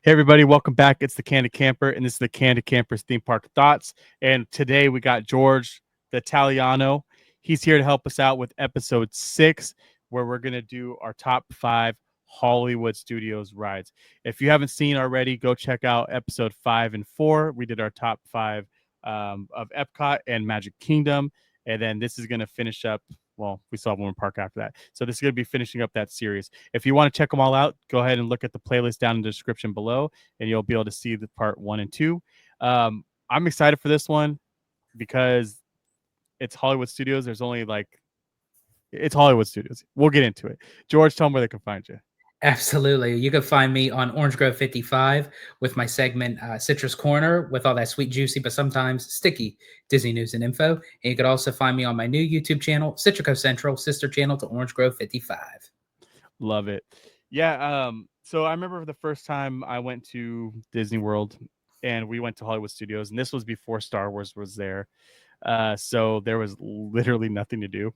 Hey everybody, welcome back. It's the Candid Camper, and this is the Candid Camper's Theme Park Thoughts. And today we got George, the Italiano. He's here to help us out with episode 6, where we're going to do our top 5 Hollywood Studios rides. If you haven't seen already, go check out episode 5 and 4. We did our top 5 of Epcot and Magic Kingdom. And then this is going to finish up. Well, we still have one park after that. So this is going to be finishing up that series. If you want to check them all out, go ahead and look at the playlist down in the description below, and you'll be able to see the part 1 and 2. I'm excited for this one because it's Hollywood Studios. There's only it's Hollywood Studios. We'll get into it. George, tell them where they can find you. Absolutely. You can find me on Orange Grove 55 with my segment Citrus Corner with all that sweet, juicy, but sometimes sticky Disney news and info. And you could also find me on my new YouTube channel, Citrico Central, sister channel to Orange Grove 55. Love it. Yeah. So I remember the first time I went to Disney World and we went to Hollywood Studios, and this was before Star Wars was there. So there was literally nothing to do.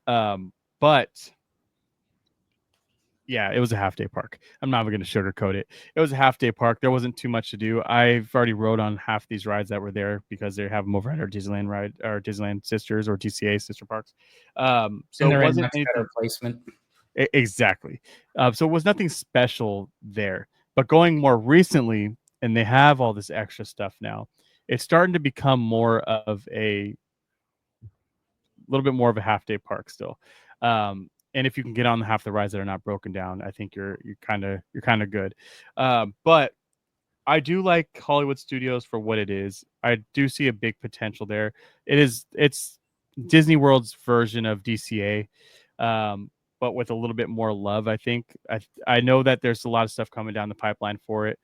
But yeah, it was a half-day park. I'm not even going to sugarcoat it. It was a half-day park. There wasn't too much to do. I've already rode on half these rides that were there because they have them over at our Disneyland ride, our Disneyland sisters or DCA sister parks. So it wasn't anything better placement. Exactly. So it was nothing special there. But going more recently, and they have all this extra stuff now, it's starting to become more of a little bit more of a half-day park still. And if you can get on half the rides that are not broken down, I think you're kind of good. But I do like Hollywood Studios for what it is. I do see a big potential there. It's Disney World's version of DCA, but with a little bit more love. I think I know that there's a lot of stuff coming down the pipeline for it.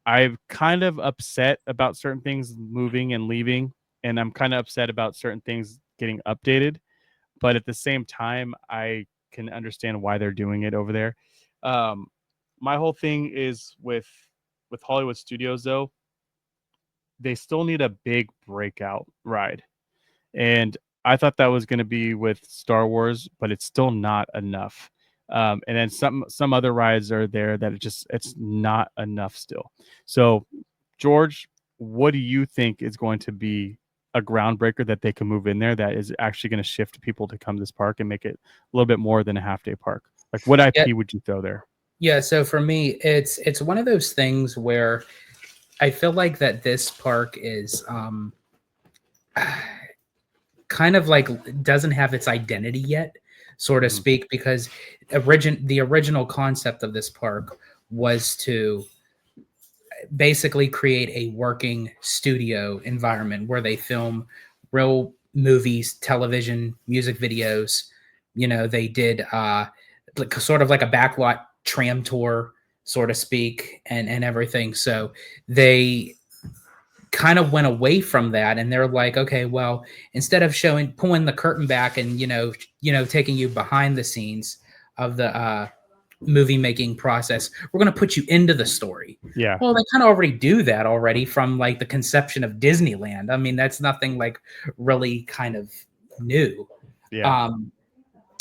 I'm kind of upset about certain things moving and leaving, and I'm kind of upset about certain things getting updated. But at the same time, I can understand why they're doing it over there. My whole thing is with Hollywood Studios, though, they still need a big breakout ride. And I thought that was going to be with Star Wars, but it's still not enough. And then some other rides are there that it's not enough still. So, George, what do you think is going to be a groundbreaker that they can move in there that is actually going to shift people to come to this park and make it a little bit more than a half-day park? Like, what IP would you throw there? Yeah, so for me, it's one of those things where I feel like that this park is kind of like doesn't have its identity yet, so to speak, because the original concept of this park was to basically create a working studio environment where they film real movies, television, music videos. You know, they did sort of like a backlot tram tour, so to speak, and everything. So they kind of went away from that, and they're like, okay, well, instead of pulling the curtain back and taking you behind the scenes of the movie making process, we're going to put you into the story. Yeah. Well, they kind of already do that already from like the conception of Disneyland. I mean, that's nothing like really kind of new. Yeah.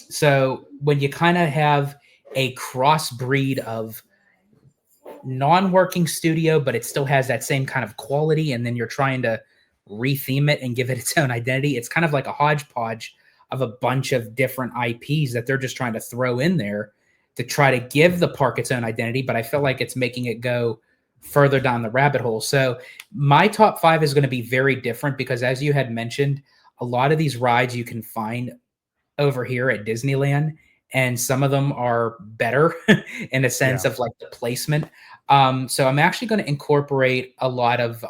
So when you kind of have a crossbreed of non-working studio, but it still has that same kind of quality, and then you're trying to retheme it and give it its own identity, it's kind of like a hodgepodge of a bunch of different IPs that they're just trying to throw in there to try to give the park its own identity, but I feel like it's making it go further down the rabbit hole. So my top 5 is going to be very different because, as you had mentioned, a lot of these rides you can find over here at Disneyland, and some of them are better in a sense of like the placement. So I'm actually going to incorporate a lot of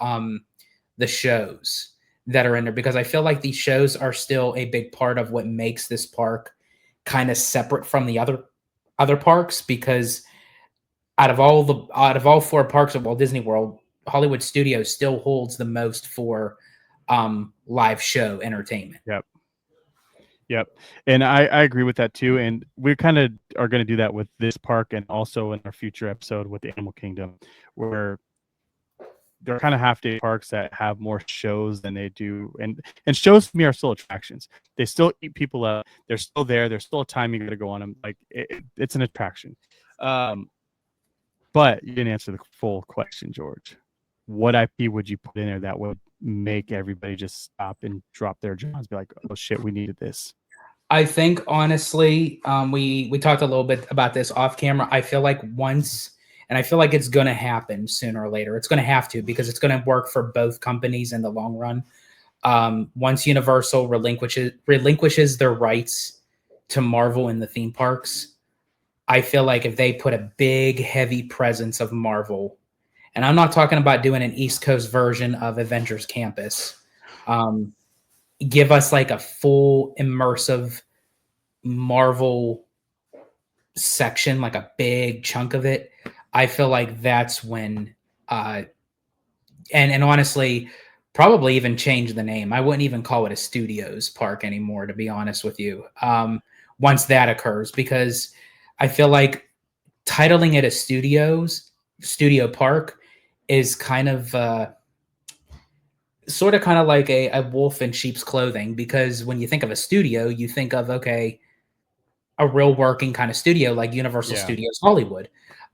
the shows that are in there because I feel like these shows are still a big part of what makes this park kind of separate from the other parks, because out of all 4 parks of Walt Disney World, Hollywood Studios still holds the most for live show entertainment. Yep. And I agree with that too. And we kind of are going to do that with this park and also in our future episode with the Animal Kingdom, where they're kind of half-day parks that have more shows than they do. And shows for me are still attractions. They still eat people up. They're still there. There's still a time you got to go on them. Like it's an attraction. But you didn't answer the full question, George. What IP would you put in there that would make everybody just stop and drop their jaws, be like, "Oh shit, we needed this." I think honestly, we talked a little bit about this off camera. I feel like once, and I feel like it's going to happen sooner or later. It's going to have to because it's going to work for both companies in the long run. Once Universal relinquishes their rights to Marvel in the theme parks, I feel like if they put a big, heavy presence of Marvel, and I'm not talking about doing an East Coast version of Avengers Campus, um, give us like a full immersive Marvel section, like a big chunk of it. I feel like that's when, and honestly, probably even change the name. I wouldn't even call it a studios park anymore, to be honest with you. Once that occurs, because I feel like titling it a studio park is kind of sort of kind of like a wolf in sheep's clothing, because when you think of a studio, you think of, okay, a real working kind of studio like Universal Yeah. Studios Hollywood.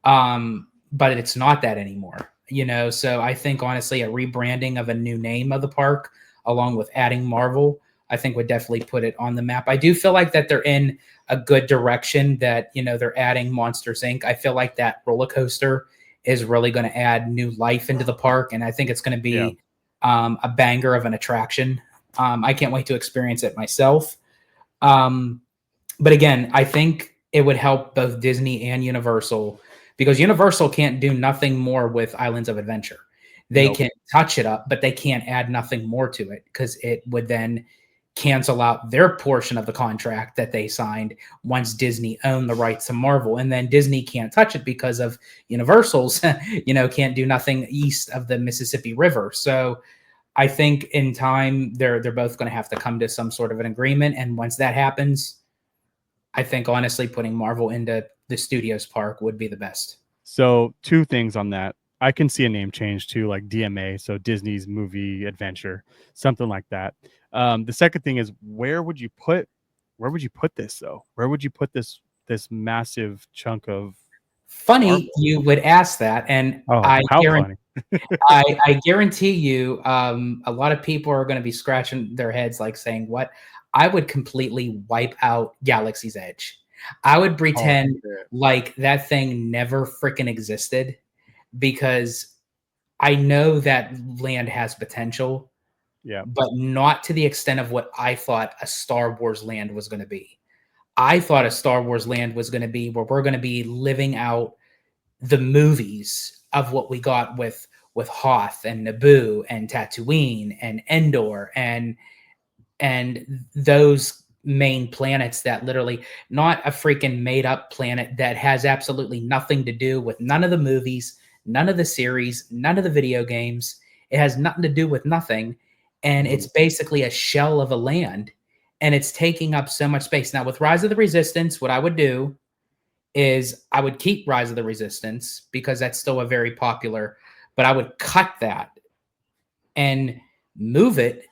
But it's not that anymore, So I think honestly, a rebranding of a new name of the park, along with adding Marvel, I think would definitely put it on the map. I do feel like that they're in a good direction. That they're adding Monsters Inc. I feel like that roller coaster is really going to add new life into the park, and I think it's going to Yeah. be a banger of an attraction. I can't wait to experience it myself. But again, I think it would help both Disney and Universal, because Universal can't do nothing more with Islands of Adventure. They Nope. can touch it up, but they can't add nothing more to it, because it would then cancel out their portion of the contract that they signed once Disney owned the rights to Marvel. And then Disney can't touch it because of Universal's, can't do nothing east of the Mississippi River. So I think in time they're both going to have to come to some sort of an agreement. And once that happens, I think honestly putting Marvel into the studios park would be the best. So two things on that. I can see a name change to like DMA, so Disney's Movie Adventure, something like that. The second thing is where would you put this though? Where would you put this massive chunk of Funny Marvel? you would ask that, and Oh, how funny. I guarantee you, a lot of people are going to be scratching their heads, like saying, "What?" I would completely wipe out Galaxy's Edge. I would Oh, pretend shit. like that thing never freaking existed, because I know that land has potential, Yeah. but not to the extent of what I thought a Star Wars land was going to be. I thought a Star Wars land was going to be where we're going to be living out the movies of what we got with Hoth and Naboo and Tatooine and Endor and those main planets, that literally, not a freaking made up planet that has absolutely nothing to do with none of the movies, none of the series, none of the video games. It has nothing to do with nothing, and Mhm. it's basically a shell of a land, and it's taking up so much space. Now with Rise of the Resistance, what I would do is I would keep Rise of the Resistance because that's still a very popular, but I would cut that and move it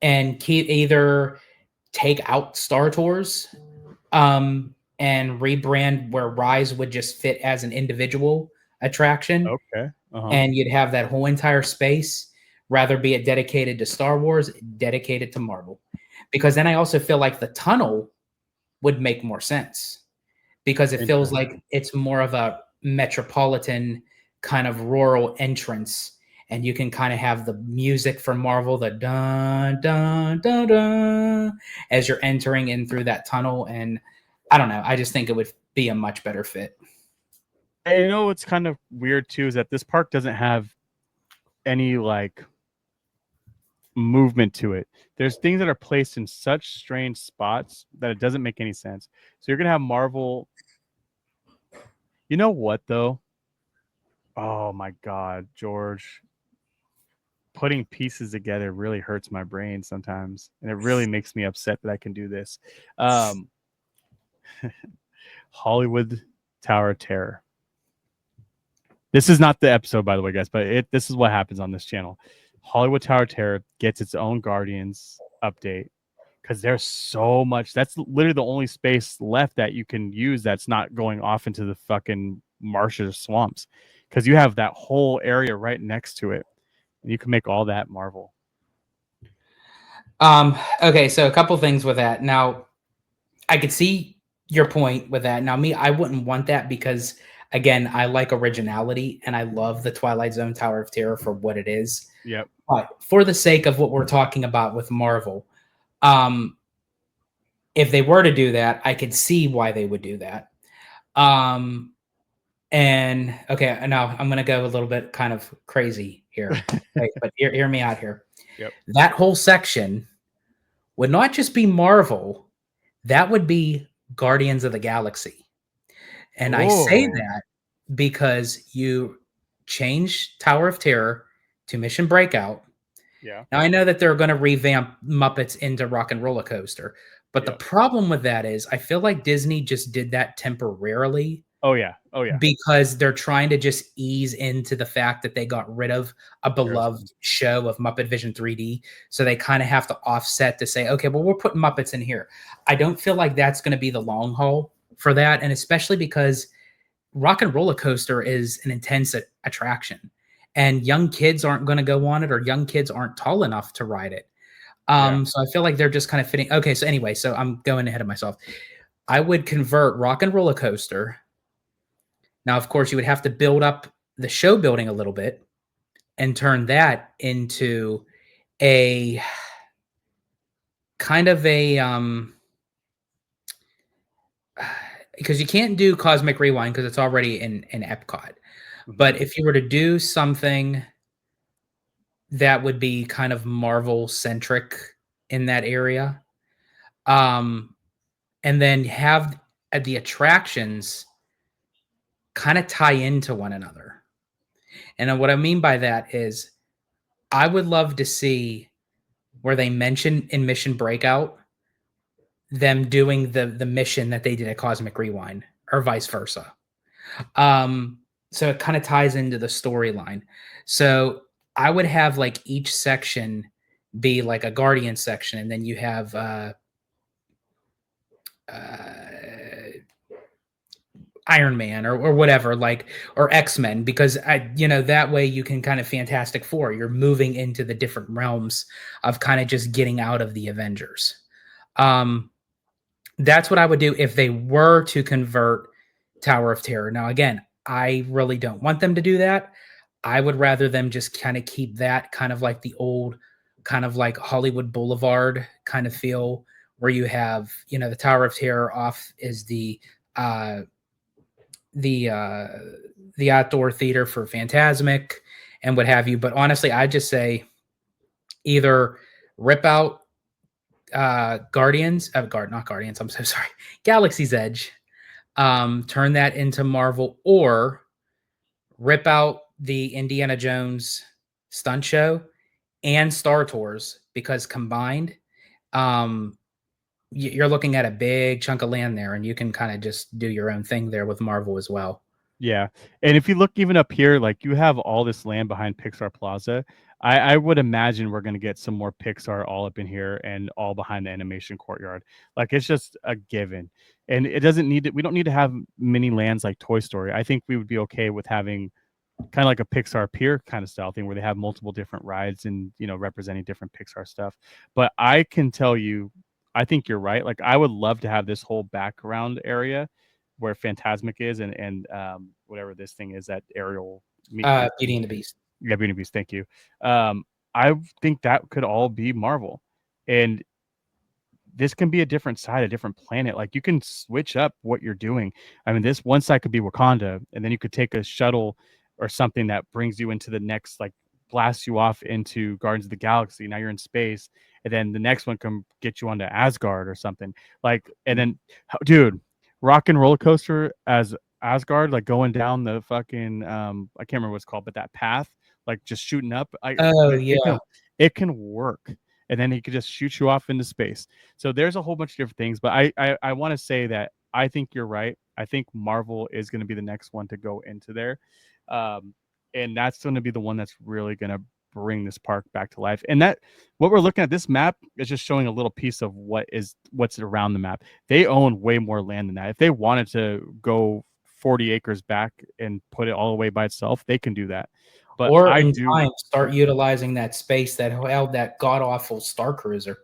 and keep, either take out Star Tours, and rebrand where Rise would just fit as an individual attraction, Okay. Uh-huh. and you'd have that whole entire space, rather be it dedicated to Star Wars, dedicated to Marvel. Because then I also feel like the tunnel would make more sense, because it feels like Interesting. it's more of a metropolitan kind of rural entrance, and you can kind of have the music from Marvel, the dun dun dun dun, as you're entering in through that tunnel. And I don't know, I just think it would be a much better fit. And you know what's kind of weird too is that this park doesn't have any like movement to it. There's things that are placed in such strange spots that it doesn't make any sense. So you're gonna have Marvel. You know what though? Oh my god, George. Putting pieces together really hurts my brain sometimes. And it really makes me upset that I can do this. Um Hollywood Tower of Terror. This is not the episode, by the way, guys, but this is what happens on this channel. Hollywood Tower of Terror gets its own Guardians update because there's so much. That's literally the only space left that you can use that's not going off into the fucking marshes, swamps, because you have that whole area right next to it, and you can make all that Marvel. Okay, so a couple things with that. Now, I could see your point with that. Now, me, I wouldn't want that because, again, I like originality and I love the Twilight Zone Tower of Terror for what it is. Yep. But for the sake of what we're talking about with Marvel, um, if they were to do that, I could see why they would do that. Um, and okay, now I'm gonna go a little bit kind of crazy here, right, but hear me out here. Yep. That whole section would not just be Marvel, that would be Guardians of the Galaxy. And I say Oh, that because you change Tower of Terror to Mission Breakout. yeah. Now I know that they're going to revamp Muppets into Rock and Roller Coaster, but the Yep. problem with that is I feel like Disney just did that temporarily Oh yeah. Oh yeah. because they're trying to just ease into the fact that they got rid of a beloved Aerosmith. show of Muppet Vision 3D. So they kind of have to offset to say, okay, well, we're putting Muppets in here. I don't feel like that's going to be the long haul for that. And especially because Rock and Roller Coaster is an intense attraction. And young kids aren't going to go on it, or young kids aren't tall enough to ride it. Yeah. So I feel like they're just kind of fitting. Okay, so anyway, so I'm going ahead of myself. I would convert Rock and Roller Coaster. Now, of course, you would have to build up the show building a little bit and turn that into a kind of a because you can't do Cosmic Rewind because it's already in Epcot. But if you were to do something that would be kind of Marvel centric in that area, and then have the attractions kind of tie into one another. And what I mean by that is I would love to see where they mention in Mission Breakout them doing the mission that they did at Cosmic Rewind or vice versa. So it kind of ties into the storyline. So I would have like each section be like a Guardian section, and then you have Iron Man or whatever, like, or X-Men, because that way you can kind of Fantastic Four. You're moving into the different realms of kind of just getting out of the Avengers. That's what I would do if they were to convert Tower of Terror. Now, again, I really don't want them to do that. I would rather them just kind of keep that kind of like the old, kind of like Hollywood Boulevard kind of feel, where you have, the Tower of Terror off is the outdoor theater for Phantasmic and what have you. But honestly, I just say either rip out Guardians, not Guardians, I'm so sorry, Galaxy's Edge, turn that into Marvel, or rip out the Indiana Jones stunt show and Star Tours, because combined, you're looking at a big chunk of land there, and you can kind of just do your own thing there with Marvel as well. Yeah. And if you look even up here, like you have all this land behind Pixar Plaza. I would imagine we're going to get some more Pixar all up in here and all behind the animation courtyard. Like it's just a given. And it doesn't need we don't need to have mini lands like Toy Story. I think we would be okay with having kind of like a Pixar Pier kind of style thing where they have multiple different rides and, representing different Pixar stuff. But I can tell you, I think you're right. Like I would love to have this whole background area where Phantasmic is and whatever this thing is, that aerial Beauty and the Beast. Yeah, Beauty and Beast. Thank you. I think that could all be Marvel, and this can be a different side, a different planet. Like you can switch up what you're doing. I mean, this one side could be Wakanda, and then you could take a shuttle or something that brings you into the next, like blasts you off into Guardians of the Galaxy. Now you're in space, and then the next one can get you onto Asgard or something. Like, and then, dude, Rock and Roller Coaster as Asgard, like going down the fucking I can't remember what it's called, but that path, like just shooting up. Oh yeah. It can work, and then he could just shoot you off into space. So there's a whole bunch of different things, but I want to say that I think you're right. I think Marvel is going to be the next one to go into there, and that's going to be the one that's really going to bring this park back to life. And that what we're looking at, this map is just showing a little piece of what's around the map. They own way more land than that. If they wanted to go 40 acres back and put it all away by itself, they can do that. But Or I in do time, start utilizing that space that held that god awful Star Cruiser.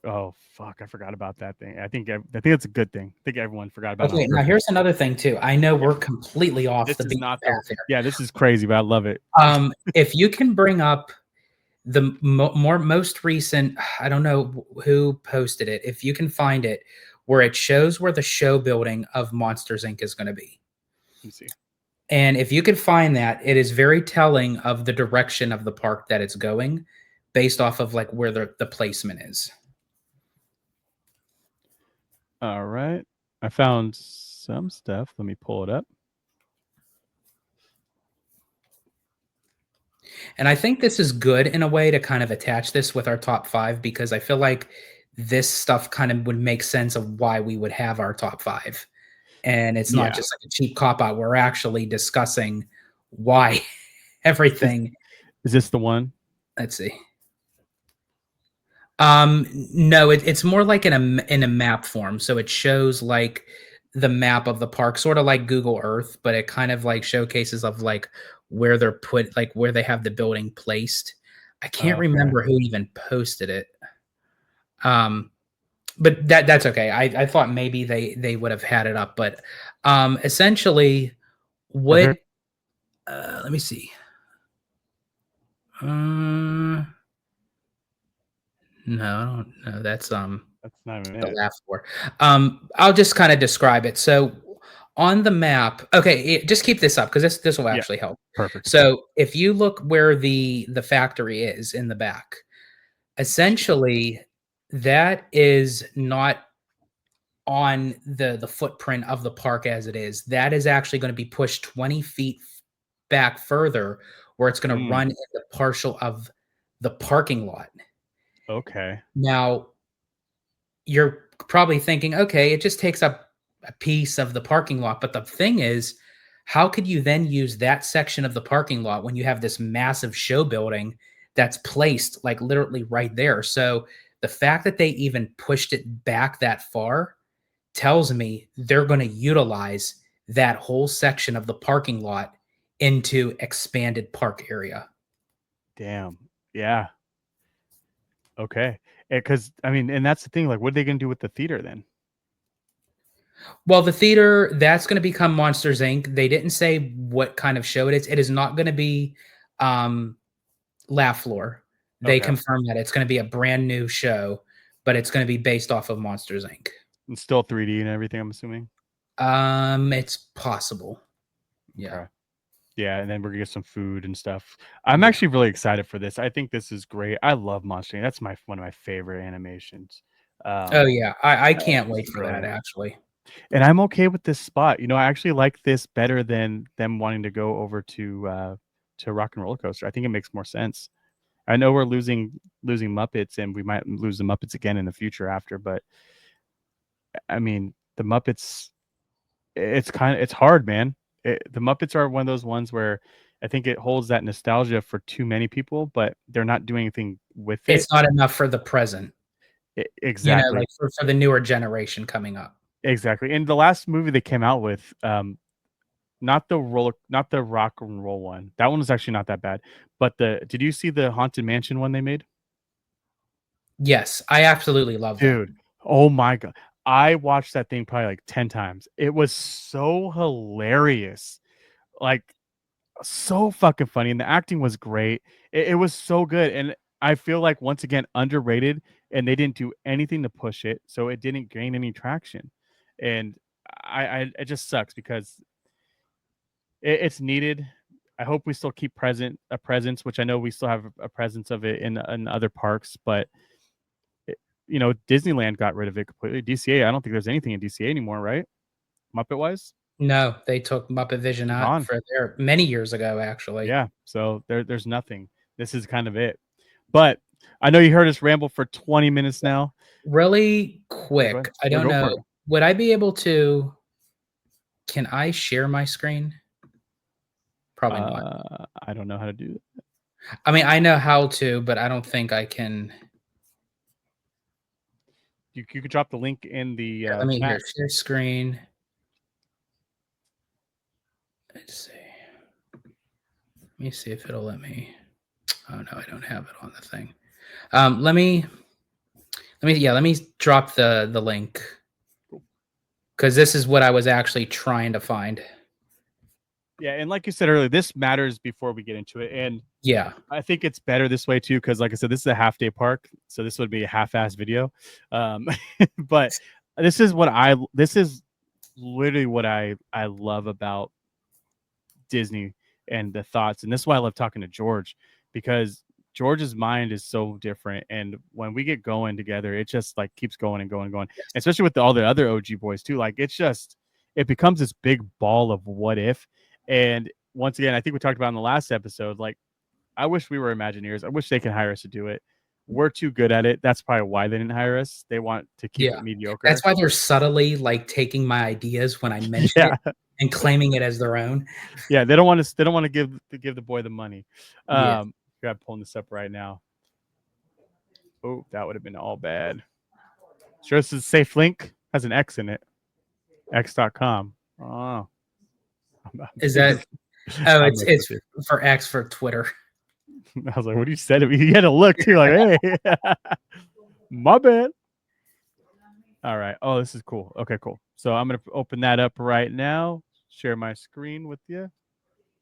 oh fuck, I forgot about that thing. I think it's a good thing. I think everyone forgot about it on Okay, now purpose. here's another thing too. I know Yeah. we're completely off This the is beaten not the path here. yeah, this is crazy, but I love it. If you can bring up the most recent, I don't know who posted it. If you can find it, where it shows where the show building of Monsters Inc. is going to be. Let me see. And if you could find that, it is very telling of the direction of the park that it's going based off of like where the placement is. All right. I found some stuff. Let me pull it up. And I think this is good in a way to kind of attach this with our top 5, because I feel like this stuff kind of would make sense of why we would have our top 5. And it's not Yeah. just like a cheap cop out. We're actually discussing why everything. Is this the one? Let's see. No, it's more like in a map form. So it shows like the map of the park, sort of like Google Earth, but it kind of like showcases of like where they're put, like where they have the building placed. I can't remember who even posted it. But that's okay. I thought maybe they would have had it up, but essentially what let me see. No, I don't know. That's not even the it. laugh for. I'll just kind of describe it. So on the map, okay, just keep this up because this will actually help. Perfect. So if you look where the factory is in the back, essentially that is not on the footprint of the park as it is. That is actually going to be pushed 20 feet back further, where it's going to run in the partial of the parking lot. Okay. Now, you're probably thinking, okay, it just takes up a piece of the parking lot. But the thing is, how could you then use that section of the parking lot when you have this massive show building that's placed like literally right there? So the fact that they even pushed it back that far tells me they're going to utilize that whole section of the parking lot into expanded park area. Damn. Yeah. Okay. Because I mean, and that's the thing. Like, what are they going to do with the theater then? Well, the theater, that's going to become Monsters Inc. They didn't say what kind of show it is. It is not going to be Laugh Floor. They confirmed that it's going to be a brand new show, but it's going to be based off of Monsters Inc. And still 3D and everything, I'm assuming. It's possible. Yeah. Okay. Yeah, and then we're gonna get some food and stuff. I'm actually really excited for this. I think this is great. I love Monster Inc. That's one of my favorite animations. Oh yeah, I can't wait for that brilliant. actually. And I'm okay with this spot. You know, I actually like this better than them wanting to go over to Rock and Roller Coaster. I think it makes more sense. I know we're losing Muppets, and we might lose the Muppets again in the future after, but I mean, the Muppets, it's hard, man. The Muppets are one of those ones where I think it holds that nostalgia for too many people, but they're not doing anything with it. It's not enough for the present. Exactly. Like for the newer generation coming up. Exactly. And the last movie they came out with, not the rock and roll one. That one was actually not that bad. But did you see the Haunted Mansion one they made? Yes, I absolutely love that. Dude, oh my god. I watched that thing probably like 10 times. It was so hilarious. Like so fucking funny, and the acting was great. It was so good, and I feel like once again underrated, and they didn't do anything to push it, so it didn't gain any traction. And it just sucks because it's needed. I hope we still keep a presence, which I know we still have a presence of it in other parks, but Disneyland got rid of it completely. DCA, I don't think there's anything in DCA anymore, right? Muppet wise, No, they took Muppet Vision out gone. for there many years ago, actually. Yeah, so there's nothing. This is kind of it. But I know you heard us ramble for 20 minutes now. Really Yeah, go quick, ahead. I Yeah, don't go know. for it. Would I be able to? Can I share my screen? Probably not. I don't know how to do that. I mean, I know how to, but I don't think I can. You could drop the link in the Let me chat. share screen. Let's see. Let me see if it'll let me. Oh no, I don't have it on the thing. Let me drop the link because this is what I was actually trying to find. Yeah, and like you said earlier, this matters before we get into it, and Yeah, I think it's better this way too, because like I said, this is a half day park, so this would be a half-ass video. Um, but this is literally what I love about Disney and the thoughts, and this is why I love talking to George, because George's mind is so different, and when we get going together, it just like keeps going and going and going. Especially with all the other OG boys too. Like it becomes this big ball of what if. And once again, I think we talked about in the last episode, like I wish we were Imagineers. I wish they could hire us to do it. We're too good at it. That's probably why they didn't hire us. They want to keep yeah. it mediocre. That's why they're subtly like taking my ideas when I mention Yeah, it and claiming it as their own. yeah. They don't want to. They don't want to give the boy the money. Yeah. Grab pulling this up right now. Oh, that would have been all bad. Sure, this is a safe link. Has an X in it. X.com. Oh, Is that? Oh, I'm it's for X for Twitter. I was like, what you said? You had to look too. Like, hey, my bad. All right. Oh, this is cool. Okay, cool. So I'm gonna open that up right now. Share my screen with you.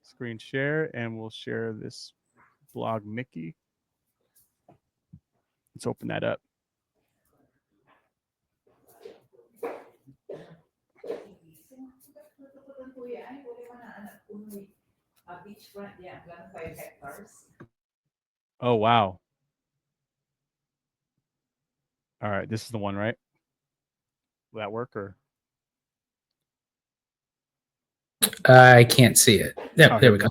Screen share, and we'll share this blog Mickey. Let's open that up. Oh wow. All right, this is the one, right? Will that work or? I can't see it. Oh, There we go.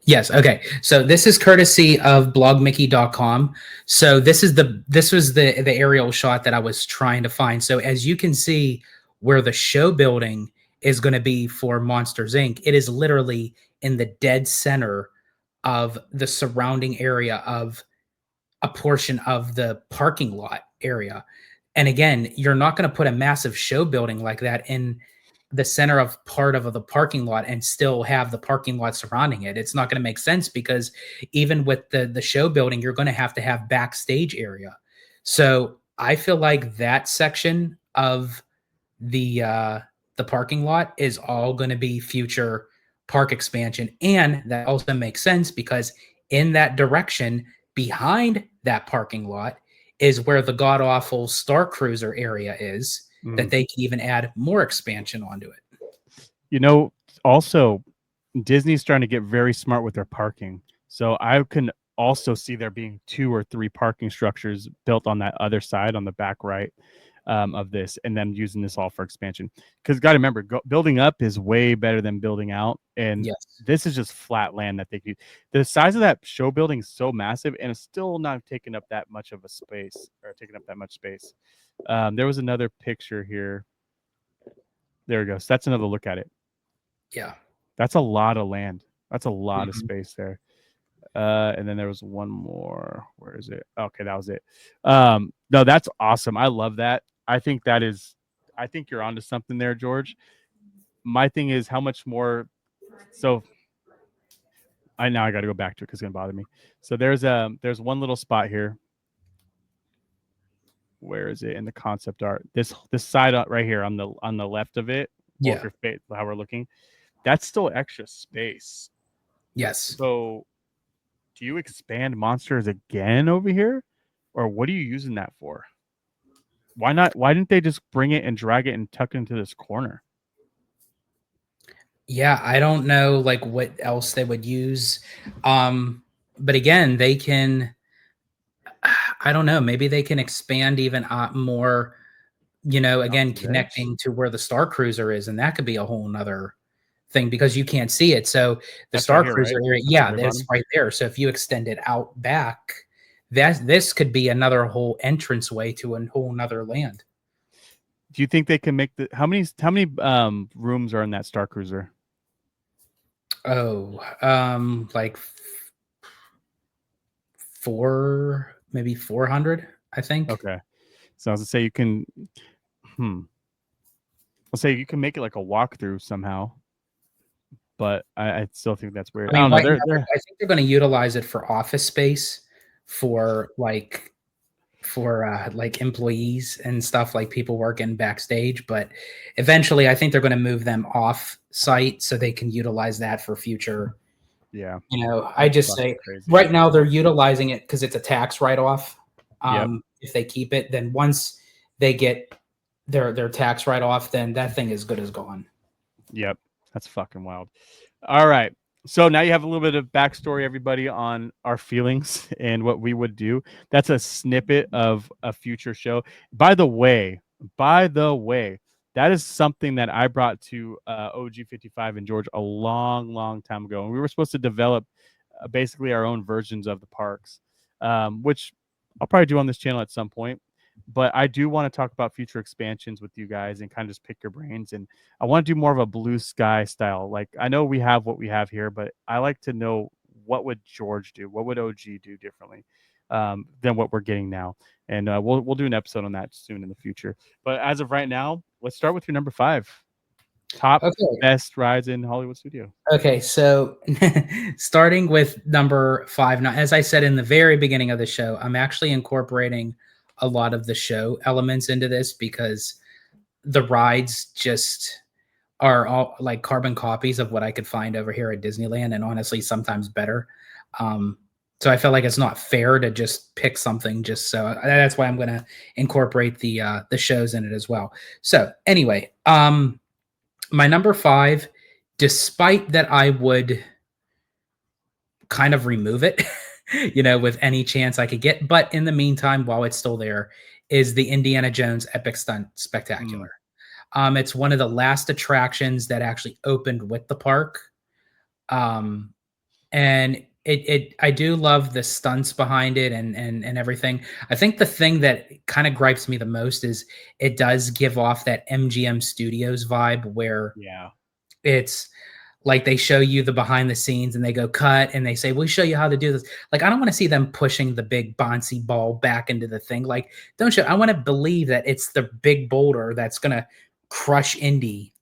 Yes. Okay. So this is courtesy of blogmickey.com. So this was the aerial shot that I was trying to find. So as you can see where the show building is going to be for Monsters Inc., it is literally in the dead center of the surrounding area of a portion of the parking lot area. And again, you're not going to put a massive show building like that in the center of part of the parking lot and still have the parking lot surrounding it. It's not going to make sense because even with the show building, you're going to have backstage area. So I feel like that section of the parking lot is all going to be future park expansion, and that also makes sense because in that direction behind that parking lot is where the god awful Star Cruiser area is. That they can even add more expansion onto it. You know, also Disney's trying to get very smart with their parking. So I can also see there being 2 or 3 parking structures built on that other side on the back right of this, and then using this all for expansion. Because got to remember, building up is way better than building out, and Yes. this is just flat land that they could. The size of that show building is so massive, and it's still not taking up that much of a space or taking up that much space. There was another picture here. There we go. So that's another look at it. Yeah. That's a lot of land. That's a lot of space there. And then there was one more. Where is it? Okay, that was it. No, that's awesome. I love that. I think you're onto something there, George. My thing is how much more. So I got to go back to it because it's gonna bother me. So there's one little spot here. Where is it in the concept art? This side right here on the left of it. Yeah. Or if you're how we're looking, that's still extra space. Yes. So do you expand monsters again over here, or what are you using that for? Why not? Why didn't they just bring it and drag it and tuck it into this corner? Yeah, I don't know like what else they would use. But again, they can I don't know, maybe they can expand even more, again, connecting to where the Star Cruiser is, and that could be a whole nother thing because you can't see it. So the That's Star right here, Cruiser right? area, yeah, that's right there. So if you extend it out back, this could be another whole entranceway to a whole nother land. Do you think they can make how many rooms are in that Star Cruiser? Oh, like maybe 400, I think. Okay, so I was gonna say you can. Let's say you can make it like a walkthrough somehow. but I still think that's weird. I I mean, don't know. right now, They're I think they're going to utilize it for office space for like employees and stuff, like people working backstage. But eventually, I think they're going to move them off site so they can utilize that for future. yeah, I that's just fucking say crazy. right now they're utilizing it because it's a tax write off. Yep, If they keep it, then once they get their tax write off, then that thing is good as gone. yep, that's fucking wild. All right. So now you have a little bit of backstory, everybody, on our feelings and what we would do. That's a snippet of a future show. By the way, that is something that I brought to OG 55 and George a long, long time ago. And we were supposed to develop basically our own versions of the parks, which I'll probably do on this channel at some point. But I do want to talk about future expansions with you guys and kind of just pick your brains. And I want to do more of a blue sky style. Like I know we have what we have here, but I like to know what would George do, what would OG do differently than what we're getting now. And we'll do an episode on that soon in the future. But as of right now, let's start with your number 5 top Okay. best rides in Hollywood studio. Okay, so starting with number 5. Now, as I said in the very beginning of the show, I'm actually incorporating a lot of the show elements into this because the rides just are all like carbon copies of what I could find over here at Disneyland, and honestly, sometimes better. Um, so I felt like it's not fair to just pick something just so. That's why I'm going to incorporate the shows in it as well. So anyway, my number 5, despite that I would kind of remove it, with any chance I could get, but in the meantime, while it's still there, is the Indiana Jones Epic Stunt Mm, Spectacular. It's one of the last attractions that actually opened with the park. Um, and I do love the stunts behind it and everything. I think the thing that kind of gripes me the most is it does give off that MGM Studios vibe where yeah. it's like they show you the behind the scenes and they go cut and they say, "We'll show you how to do this." Like, I don't want to see them pushing the big bouncy ball back into the thing. Like, don't show. I want to believe that it's the big boulder that's gonna crush Indy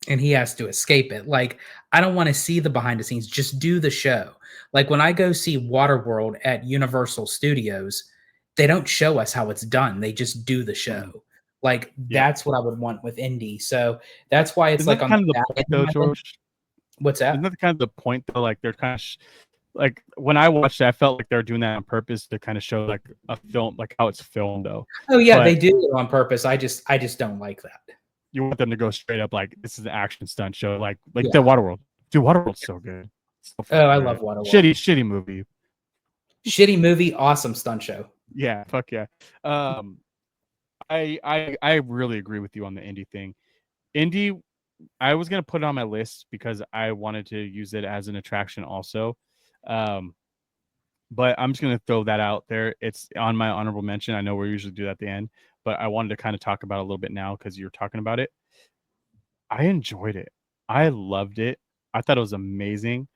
and he has to escape it. Like, I don't want to see the behind the scenes. Just do the show. Like when I go see Waterworld at Universal Studios, they don't show us how it's done. They just do the Mm, show. Like yep. that's what I would want with Indy. So that's why it's Isn't like that on the kind of the back point end of though, my list. George? What's Isn't that? that kind of the point though? Like they're kind of like when I watched it, I felt like they're doing that on purpose to kind of show like a film, like how it's filmed though. Oh yeah, they But do it on purpose. I just don't like that. you want them to go straight up like this is an action stunt show, like the Yeah. Waterworld. Dude, Waterworld's so good, so Oh, fucking I good. love Waterworld. Shitty movie. Shitty movie, awesome stunt show. Yeah, fuck yeah. Um, I really agree with you on the indie thing. Indie, I was gonna put it on my list because I wanted to use it as an attraction also. Um, but I'm just gonna throw that out there. It's on my honorable mention. I know we usually do that at the end, but I wanted to kind of talk about it a little bit now because you're talking about it. I enjoyed it. I loved it. I thought it was amazing.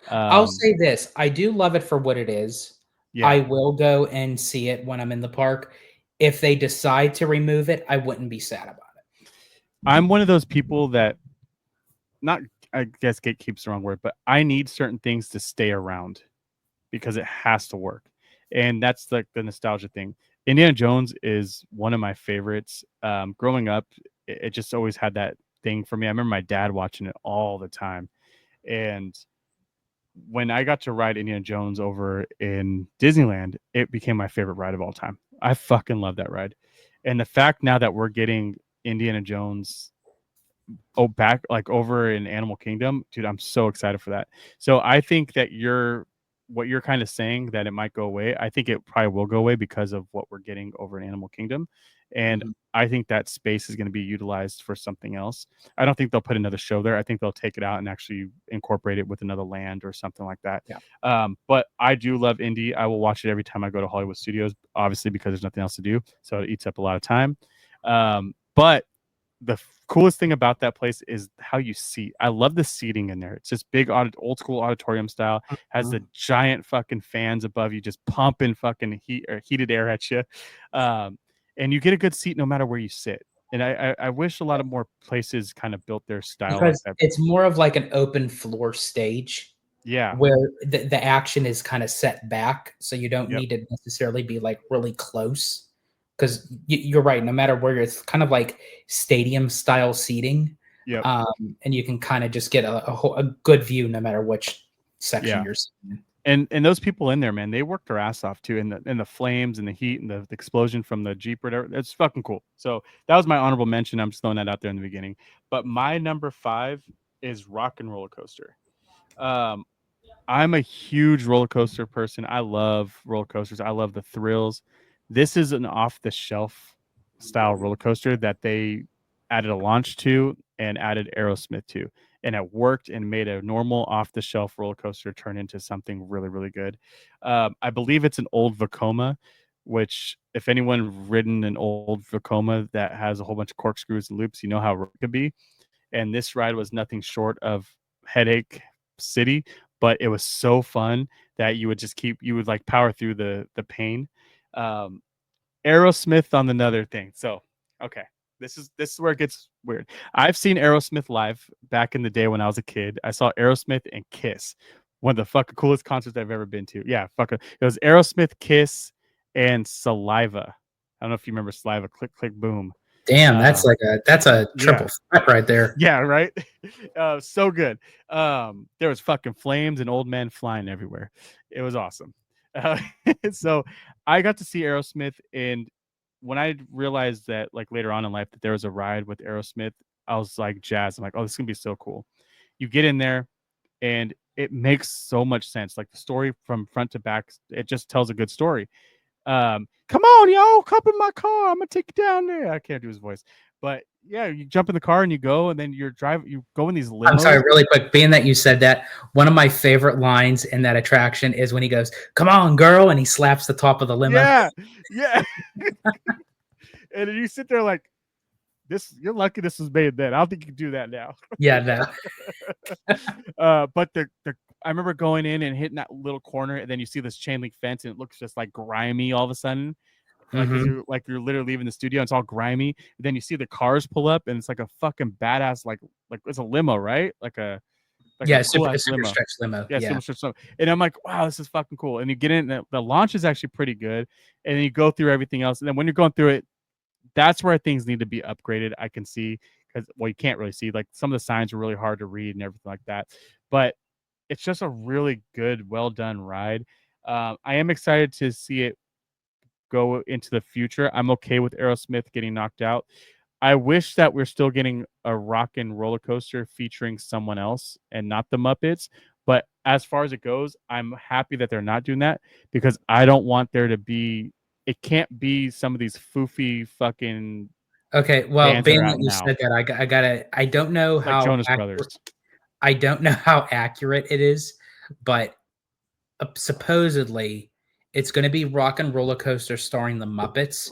I'll Um, say this, I do love it for what it is. I yeah, will go and see it when I'm in the park. If they decide to remove it, I wouldn't be sad about it. I'm one of those people that not, I guess gatekeep's the wrong word, but I need certain things to stay around because it has to work. And that's like the nostalgia thing. Indiana Jones is one of my favorites. Growing up, it just always had that thing for me. I remember my dad watching it all the time. And when I got to ride Indiana Jones over in Disneyland, it became my favorite ride of all time. I fucking love that ride. And the fact now that we're getting Indiana Jones back like over in Animal Kingdom, dude, I'm so excited for that. So I think that what you're kind of saying that it might go away. I think it probably will go away because of what we're getting over in Animal Kingdom. And Mhm. I think that space is going to be utilized for something else. I don't think they'll put another show there. I think they'll take it out and actually incorporate it with another land or something like that. Yeah. But I do love Indy. I will watch it every time I go to Hollywood Studios, obviously because there's nothing else to do. So it eats up a lot of time. But the coolest thing about that place is how you seat. I love the seating in there. It's just big old school auditorium style. Has the Mhm. giant fucking fans above you, just pumping fucking heated air at you, and you get a good seat no matter where you sit. And I wish a lot of more places kind of built their style like because that. it's more of like an open floor stage Yeah. where the action is kind of set back, so you don't Yep. need to necessarily be like really close. Because you're right, no matter where it's kind of like stadium style seating, Yep. and you can kind of just get a good view no matter which section Yeah. you're sitting in. And those people in there, man, they worked their ass off too, and the flames and the heat and the explosion from the Jeep or whatever. It's fucking cool. So that was my honorable mention. I'm just throwing that out there in the beginning. But my number 5 is Rock and Roller Coaster. Um, I'm a huge roller coaster person. I love roller coasters. I love the thrills. This is an off the shelf style roller coaster that they added a launch to and added Aerosmith to. And it worked and made a normal off the shelf roller coaster turn into something really, really good. I believe it's an old Vekoma, which, if anyone ridden an old Vekoma that has a whole bunch of corkscrews and loops, you know how it could be. And this ride was nothing short of headache city, but it was so fun that you would like power through the pain. um Aerosmith on another thing. So okay, this is where it gets weird. I've seen Aerosmith live back in the day when I was a kid. I saw Aerosmith and Kiss, one of the fucking coolest concerts I've ever been to. Yeah, fucking it was Aerosmith, Kiss, and Saliva. I don't know if you remember Saliva, Click Click Boom. Damn, um that's a yeah. triple threat right there. Yeah, right. So good. There was fucking flames and old men flying everywhere. It was awesome. Uh, so I got to see Aerosmith, and when I realized that, like later on in life, that there was a ride with Aerosmith, I was like jazzed. I'm like, oh, this is gonna be so cool. You get in there, and it makes so much sense. Like the story from front to back, it just tells a good story. Come on, y'all, hop in my car. I'm gonna take you down there. I can't do his voice, but yeah, you jump in the car and you go, and then you go in these I'm sorry, limos. really quick. Being that you said that, one of my favorite lines in that attraction is when he goes, "Come on, girl," and he slaps the top of the limo. Yeah, yeah. And then you sit there like, this. You're lucky this was made then. I don't think you can do that now. Yeah, no. But the I remember going in and hitting that little corner, and then you see this chain link fence, and it looks just like grimy all of a sudden. Like, because Mhm. you're literally leaving the studio, and it's all grimy. Then you see the cars pull up, and it's like a fucking badass, like it's a limo, right? Like a Yeah, cool a ass super limo. stretch limo. Yeah, Yeah. super stretch limo. And I'm like, wow, this is fucking cool. And you get in, the launch is actually pretty good, and then you go through everything else. And then when you're going through it, that's where things need to be upgraded. I can see, because, well, you can't really see, like some of the signs are really hard to read and everything like that. But it's just a really good, well done ride. I am excited to see it go into the future. I'm okay with Aerosmith getting knocked out. I wish that we're still getting a rock and roller coaster featuring someone else and not the Muppets. But as far as it goes, I'm happy that they're not doing that, because I don't want there to be. It can't be some of these foofy fucking Okay, well, bands that being are that out you now, said that, I gotta. like Jonas Brothers. I don't know how accurate it is, but supposedly it's going to be Rock and Roller Coaster starring the Muppets,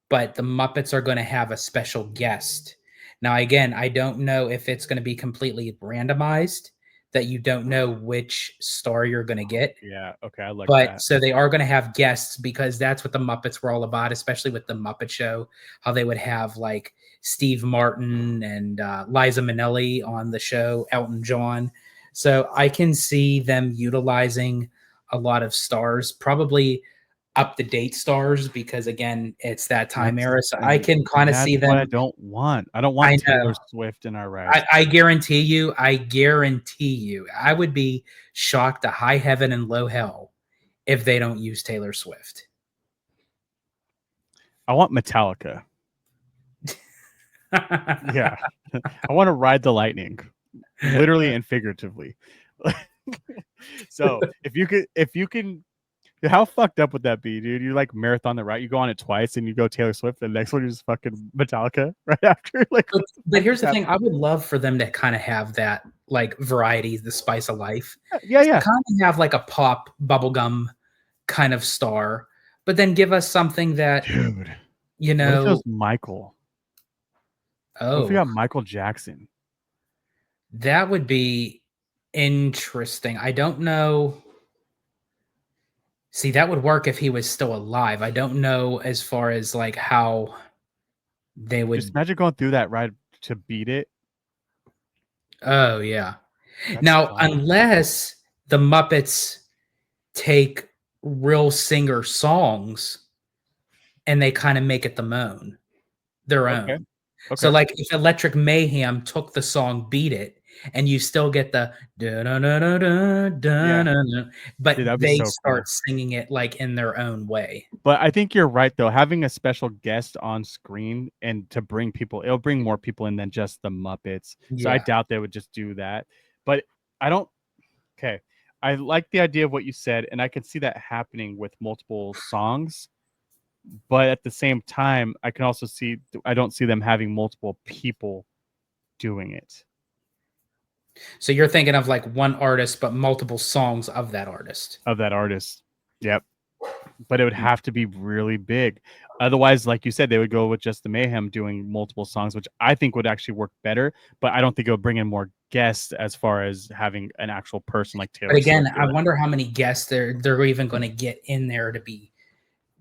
but the Muppets are going to have a special guest. Now, again, I don't know if it's going to be completely randomized, that you don't know which star you're going to get. Yeah, okay, I like But that. so they are going to have guests because that's what the Muppets were all about, especially with the Muppet Show, how they would have like Steve Martin and Liza Minnelli on the show, Elton John. So I can see them utilizing a lot of stars, probably up to date stars, because again, it's that time That's era. So I and can kind of that's see what I them. don't want. I don't want I Taylor know. Swift in our rides. I guarantee you, I would be shocked to high heaven and low hell if they don't use Taylor Swift. I want Metallica. Yeah. I want to ride the lightning, literally and figuratively. So if you can, how fucked up would that be, dude? You like marathon the ride, you go on it twice, and you go Taylor Swift. The next one is fucking Metallica right after. Like, but, what the but fuck here's is the thing, happening? I would love for them to kind of have that like variety, the spice of life. Yeah, So yeah, kind of have like a pop bubblegum kind of star, but then give us something that, dude. you What if it know, was Michael? What if we oh, got Michael Jackson? that would be interesting. I don't know. See, that would work if he was still alive. I don't know as far as like how. They Just would. imagine going through that ride to beat it. Oh yeah. That's Now, fun. unless the Muppets take real singer songs and they kind of make it their Okay. own. So, Okay. like, if Electric Mayhem took the song "Beat It," and you still get the da da da da da da Yeah. da, but Dude, that'd be they so start cool. singing it like in their own way. But I think you're right though. Having a special guest on screen and to bring people, it'll bring more people in than just the Muppets. So I Yeah. doubt they would just do that. But I don't. Okay, I like the idea of what you said, and I can see that happening with multiple songs. But at the same time, I can also see I don't see them having multiple people doing it So you're thinking of like one artist, but multiple songs of that artist. of that artist. Yep. But it would have to be really big. Otherwise, like you said, they would go with just the Mayhem doing multiple songs, which I think would actually work better. But I don't think it would bring in more guests as far as having an actual person like But Taylor again, Swift I do it. wonder how many guests they're even going to get in there to be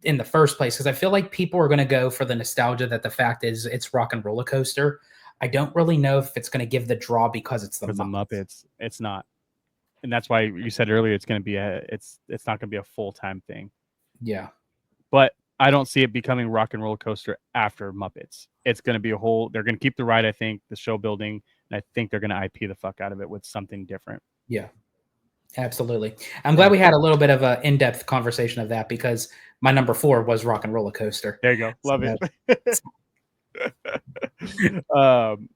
in the first place, because I feel like people are going to go for the nostalgia that the fact is it's Rock and Roller Coaster. I don't really know if it's going to give the draw because it's the For the Muppets. Muppets, it's not, and that's why you said earlier it's going to be it's not going to be a full time thing. Yeah. But I don't see it becoming Rock and Roller Coaster after Muppets. It's going to be a whole. They're going to keep the ride, I think, the show building, and I think they're going to IP the fuck out of it with something different. Yeah. Absolutely. I'm glad Yeah. we had a little bit of an in-depth conversation of that because my number 4 was Rock and Roller Coaster. There you go. Love So, it. Do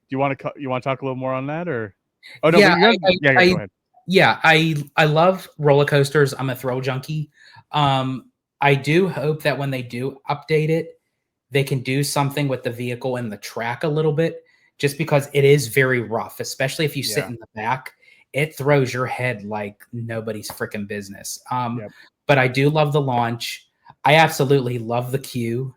you want to talk a little more on that, or? Oh no, but yeah, you have, yeah, yeah. Go ahead. I love roller coasters. I'm a thrill junkie. I do hope that when they do update it, they can do something with the vehicle and the track a little bit, just because it is very rough, especially if you sit Yeah. in the back. It throws your head like nobody's freaking business. Yep. But I do love the launch. I absolutely love the queue.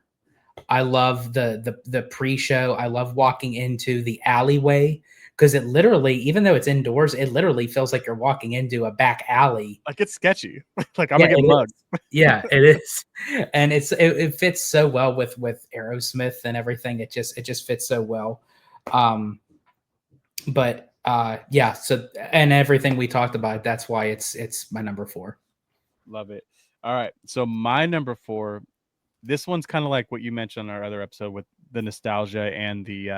I love the pre-show. I love walking into the alleyway because it literally, even though it's indoors, it literally feels like you're walking into a back alley. Like it's sketchy. Like I'm Yeah, gonna get it mugged. is. Yeah, it is, and it fits so well with Aerosmith and everything. It just fits so well. But yeah. So and everything we talked about, that's why it's my number 4. Love it. All right. So my number 4, this one's kind of like what you mentioned on our other episode with the nostalgia and the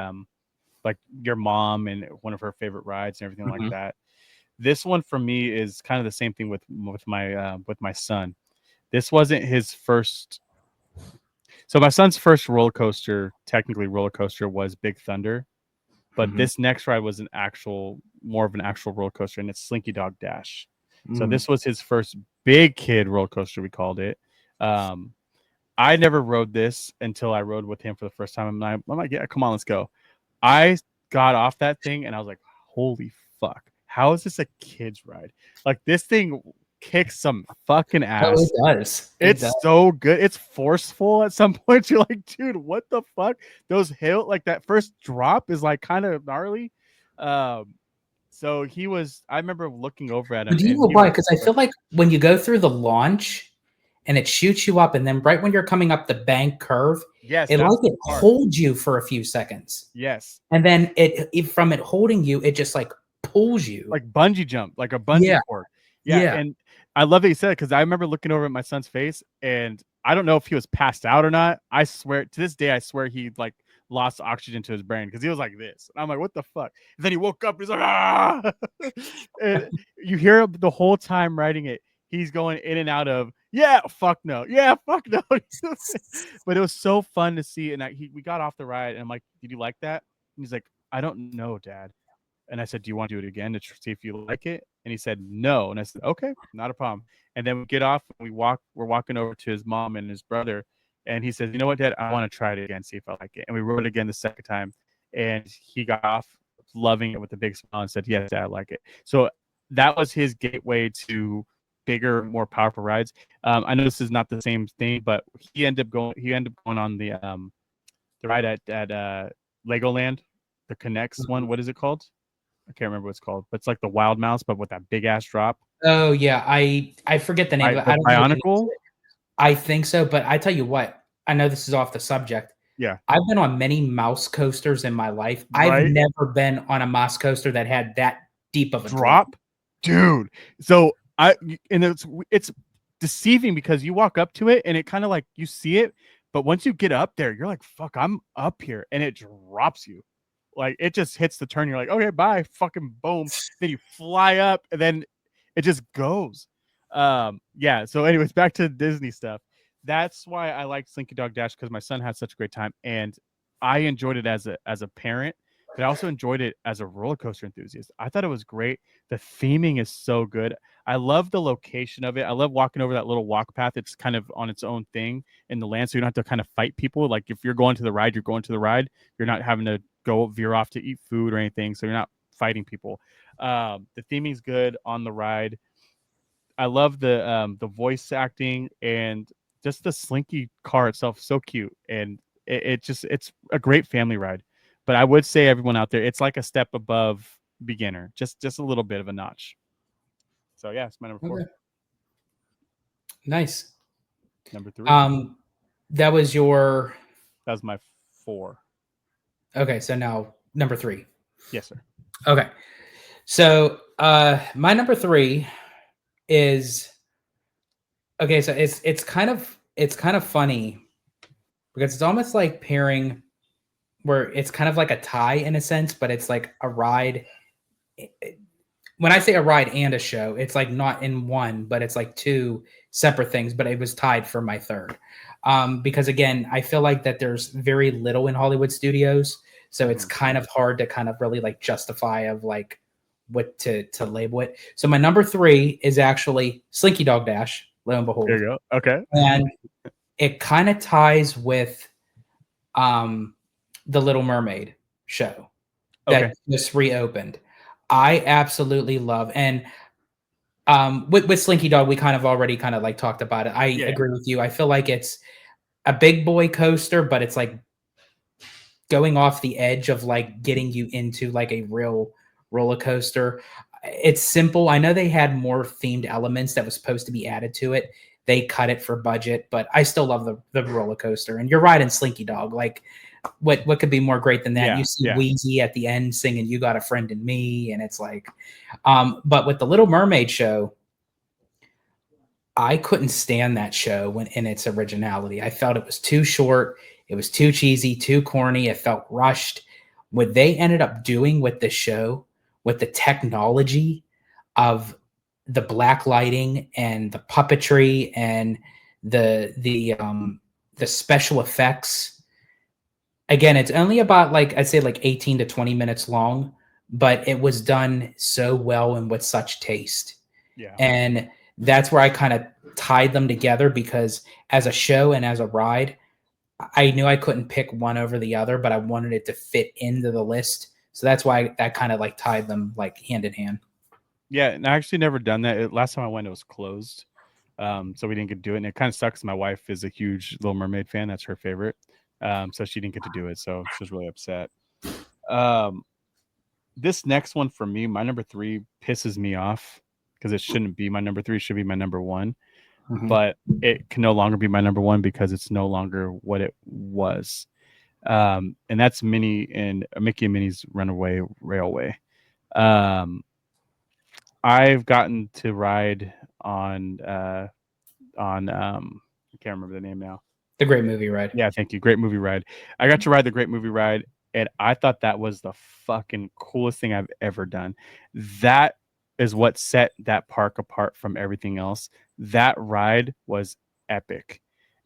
like your mom and one of her favorite rides and everything like Mhm. that. This one for me is kind of the same thing with my son. This wasn't his first. So my son's first roller coaster, technically roller coaster, was Big Thunder, but Mhm. this next ride was more of an actual roller coaster, and it's Slinky Dog Dash. So Mm. this was his first big kid roller coaster, we called it. Um, I never rode this until I rode with him for the first time. I'm like, yeah, come on, let's go. I got off that thing and I was like, holy fuck, how is this a kid's ride? Like this thing kicks some fucking Oh, it ass. does. It does. It's so good. It's forceful at some point. You're like, dude, what the fuck? Those like that first drop is like kind of gnarly. Um, so I remember looking over at But him do you and know he why? was Because I feel like when you go through the launch and it shoots you up, and then right when you're coming up the bank curve, yes, it that's like the it part. holds you for a few seconds, Yes. and then from it holding you, it just like pulls you. Like bungee jump, like a bungee Yeah, cord. Yeah, yeah. and I love that you said it because I remember looking over at my son's face, and I don't know if he was passed out or not. I swear to this day, I swear he like lost oxygen to his brain because he was like this. And I'm like, what the fuck? And then he woke up. He's like, ah! And you hear him the whole time writing it. He's going in and out of yeah, fuck no, yeah, fuck no. But it was so fun to see, and we got off the ride, and I'm like, did you like that? And he's like, I don't know, Dad. And I said, do you want to do it again to see if you like it? And he said, no. And I said, okay, not a problem. And then we get off and we're walking over to his mom and his brother. And he says, you know what, Dad, I want to try it again, see if I like it. And we rode it again the second time. And he got off loving it with a big smile and said, yes, Dad, I like it. So that was his gateway to bigger, more powerful rides. I know this is not the same thing, but he ended up going on the ride at Legoland, the Connects one. Mhm. What is it called? I can't remember what it's called, but it's like the Wild Mouse, but with that big ass drop. Oh yeah, I forget the name of it. The I don't know what the name Bionicle. is. I think so, but I tell you what, I know this is off the subject. Yeah. I've been on many mouse coasters in my life. I've Right. never been on a mouse coaster that had that deep of a drop. Drop, dude. So and it's deceiving because you walk up to it and it kind of like you see it, but once you get up there, you're like, fuck, I'm up here, and it drops you. Like it just hits the turn. You're like, okay, bye, fucking boom. Then you fly up, and then it just goes. Yeah. So, anyways, back to Disney stuff. That's why I like Slinky Dog Dash, because my son had such a great time, and I enjoyed it as a parent, but I also enjoyed it as a roller coaster enthusiast. I thought it was great. The theming is so good. I love the location of it. I love walking over that little walk path. It's kind of on its own thing in the land, so you don't have to kind of fight people. Like if you're going to the ride, you're going to the ride. You're not having to go veer off to eat food or anything, so you're not fighting people. The theming's good on the ride. I love the voice acting, and just the Slinky car itself, so cute, and it's a great family ride. But I would say everyone out there, it's like a step above beginner, just a little bit of a notch. So yeah, it's my number 4. Okay. Nice. Number 3. That was your That was my 4. okay. So now number 3. Yes, sir. Okay. So my number 3 is okay. So it's kind of funny because it's almost like pairing where it's kind of like a tie in a sense, but it's like a ride. When I say a ride and a show, it's like not in one, but it's like two separate things. But it was tied for my third, because again, I feel like that there's very little in Hollywood studios, so it's kind of hard to kind of really like justify of like what to label it. So my number 3 is actually Slinky Dog Dash. Lo and behold, There you go. Okay. and it kind of ties with the Little Mermaid show that Okay. just reopened. I absolutely love, and with Slinky Dog, we kind of already kind of like talked about it. I Yeah. agree with you. I feel like it's a big boy coaster, but it's like going off the edge of like getting you into like a real roller coaster. It's simple. I know they had more themed elements that was supposed to be added to it. They cut it for budget, but I still love the roller coaster. And you're riding Slinky Dog. Like, what could be more great than that? Yeah, You see yeah. Wheezy at the end singing "You Got a Friend in Me," and it's like, but with the Little Mermaid show, I couldn't stand that show when in its originality. I felt it was too short, it was too cheesy, too corny, it felt rushed. What they ended up doing with the show, with the technology of the black lighting and the puppetry and the special effects. Again, it's only about like I'd say like 18 to 20 minutes long, but it was done so well and with such taste. Yeah. And that's where I kind of tied them together because as a show and as a ride, I knew I couldn't pick one over the other, but I wanted it to fit into the list. So that's why that kind of like tied them like hand in hand. Yeah, and I actually never done that. Last time I went, it was closed, so we didn't get to do it. And it kind of sucks. My wife is a huge Little Mermaid fan; that's her favorite. So she didn't get to do it. So she was really upset. Um, this next one for me, my number 3 pisses me off because it shouldn't be my number 3. It should be my number 1, but it can no longer be my number 1 because it's no longer what it was. And that's Minnie and Mickey and Minnie's Runaway Railway. I've gotten to ride on I can't remember the name now. The Great Movie Ride. Yeah, thank you. Great Movie Ride. I got to ride the Great Movie Ride, and I thought that was the fucking coolest thing I've ever done. That is what set that park apart from everything else. That ride was epic.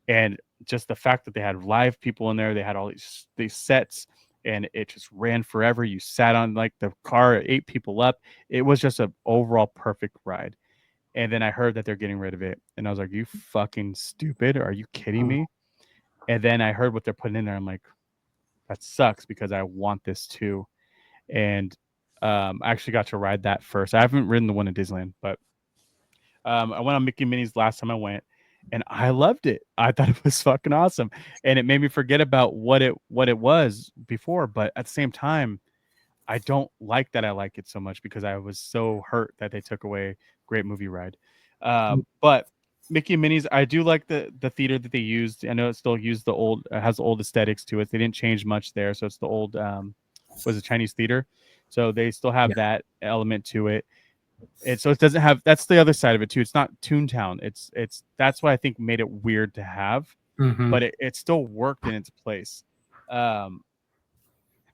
And just the fact that they had live people in there, they had all these sets, and it just ran forever. You sat on like the car, it ate people up. It was just an overall perfect ride. And then I heard that they're getting rid of it, and I was like, "You fucking stupid! Are you kidding me?" And then I heard what they're putting in there. I'm like, "That sucks because I want this too." And I actually got to ride that first. I haven't ridden the one in Disneyland, but I went on Mickey and Minnie's last time I went, and I loved it. I thought it was fucking awesome, and it made me forget about what it was before. But at the same time, I don't like that I like it so much because I was so hurt that they took away Great Movie Ride. But Mickey and Minnie's. I do like the theater that they used. I know it still used the old, has old aesthetics to it. They didn't change much there, so it's the old was it Chinese theater, so they still have Yeah. that element to it. So it doesn't have, that's the other side of it too. It's not Toontown. It's that's what I think made it weird to have, Hmm. but it still worked in its place. Um,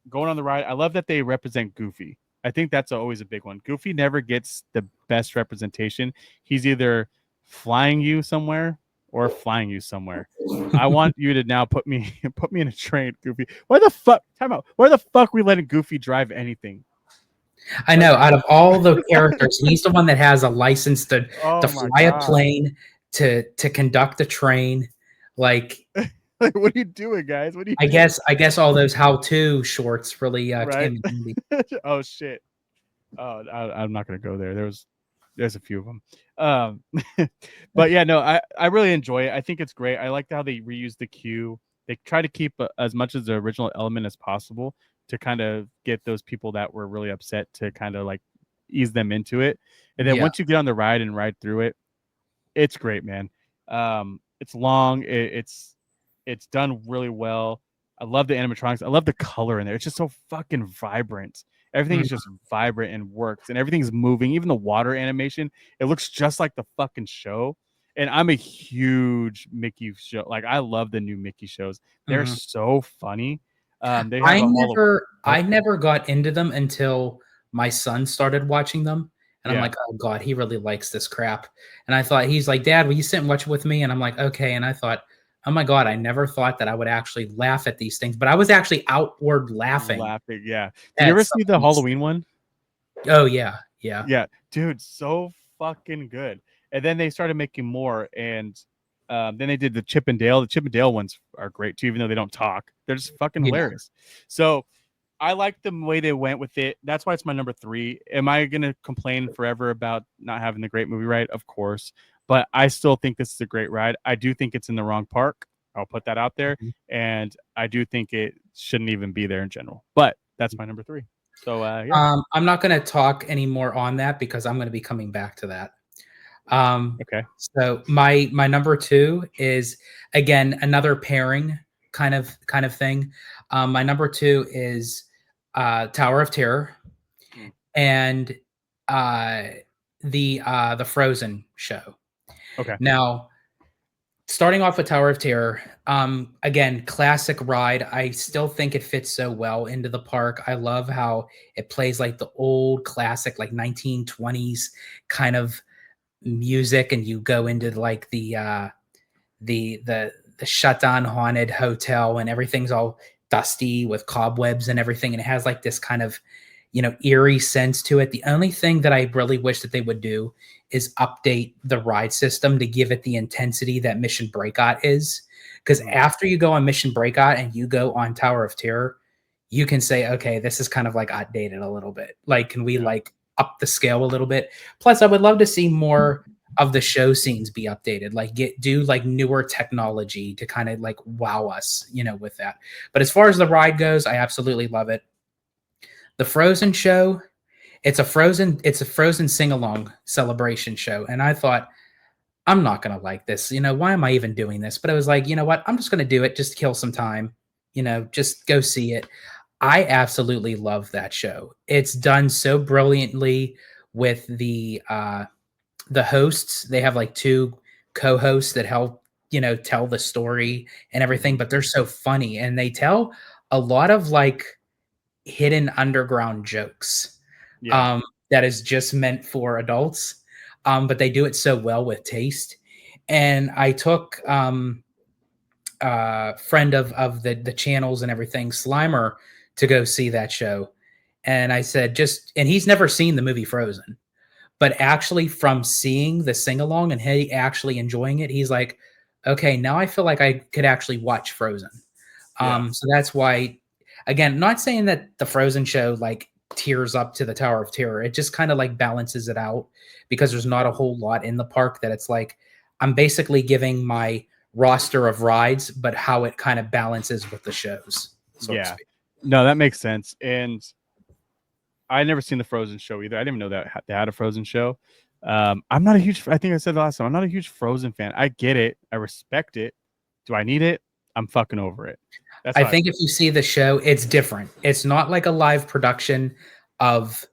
Going on the ride, I love that they represent Goofy. I think that's always a big one. Goofy never gets the best representation. He's either flying you somewhere or flying you somewhere. I want you to now put me put me in a train, Goofy. Why the fuck? Time out. Where the fuck we letting Goofy drive anything? I Like, know. Out of all the characters, he's the one that has a license to oh my fly a god. plane, to conduct a train. Like, Like, what are you doing, guys? What are you I doing? guess all those how-to shorts really Right? came in handy. Oh shit. Oh, I'm not gonna go there. There's a few of them. But yeah, no, I really enjoy it. I think it's great. I like how they reuse the queue. They try to keep as much as the original element as possible to kind of get those people that were really upset to kind of like ease them into it. And then Yeah. once you get on the ride and ride through it, it's great, man. It's long. It's done really well. I love the animatronics. I love the color in there. It's just so fucking vibrant. Everything is Mm. just vibrant and works, and everything's moving. Even the water animation, it looks just like the fucking show. And I'm a huge Mickey show. Like, I love the new Mickey shows. They're Mhm. so funny. They have a Hall of I never got into them until my son started watching them, and I'm yeah, like, "Oh god, he really likes this crap." And I thought he's like, "Dad, will you sit and watch it with me?" And I'm like, "Okay." And I thought, "Oh my god, I never thought that I would actually laugh at these things." But I was actually outward laughing laughing. Yeah. Did you at ever some see of the these Halloween one? things. Oh yeah, yeah, Yeah, dude, so fucking good. And then they started making more, and then they did the Chip and Dale. The Chip and Dale ones are great too, even though they don't talk. They're just fucking yeah. hilarious. So I like the way they went with it. That's why it's my number three. Am I gonna complain forever about not having the great movie ride? Of course, but I still think this is a great ride. I do think it's in the wrong park. I'll put that out there, Mhm. and I do think it shouldn't even be there in general. But that's my number three. So yeah, I'm not gonna talk anymore on that because I'm gonna be coming back to that. Um, okay, so my number two is again another pairing kind of thing. My number two is Tower of Terror mm, and uh, the Frozen show. okay. Now, starting off with Tower of Terror, again, classic ride. I still think it fits so well into the park. I love how it plays like the old classic, like 1920s kind of music, and you go into like the shut down haunted hotel, and everything's all dusty with cobwebs and everything, and it has like this kind of eerie sense to it. The only thing that I really wish that they would do is update the ride system to give it the intensity that Mission Breakout is, because Mm, after you go on Mission Breakout and you go on Tower of Terror, you can say, okay, this is kind of like outdated a little bit. Like, can we yeah. like up the scale a little bit? Plus, I would love to see more of the show scenes be updated, like do like newer technology to kind of like wow us, with that. But as far as the ride goes, I absolutely love it. The Frozen show, it's a Frozen sing along celebration show, and I thought, I'm not gonna like this. Why am I even doing this? But I was like, you know what? I'm just gonna do it just to kill some time. Just go see it. I absolutely love that show. It's done so brilliantly with the hosts. They have like two co-hosts that help tell the story and everything, Hmm. but they're so funny, and they tell a lot of like hidden underground jokes Yeah. um that is just meant for adults, but they do it so well with taste. And I took friend of the channels and everything, Slimer, to go see that show, and I said, just and he's never seen the movie Frozen, but actually from seeing the sing along and he actually enjoying it, he's like, okay, now I feel like I could actually watch Frozen. Yeah. So that's why, again, not saying that the Frozen show like tears up to the Tower of Terror. It just kind of like balances it out because there's not a whole lot in the park that it's like I'm basically giving my roster of rides, but how it kind of balances with the shows, so to Yeah. speak. No, that makes sense. And I never seen the Frozen show either. I didn't even know that they had a Frozen show. I'm not a huge. I think I said the last time. I'm not a huge Frozen fan. I get it. I respect it. Do I need it? I'm fucking over it. That's I how I think feel. if you see the show, it's different. It's not like a live production of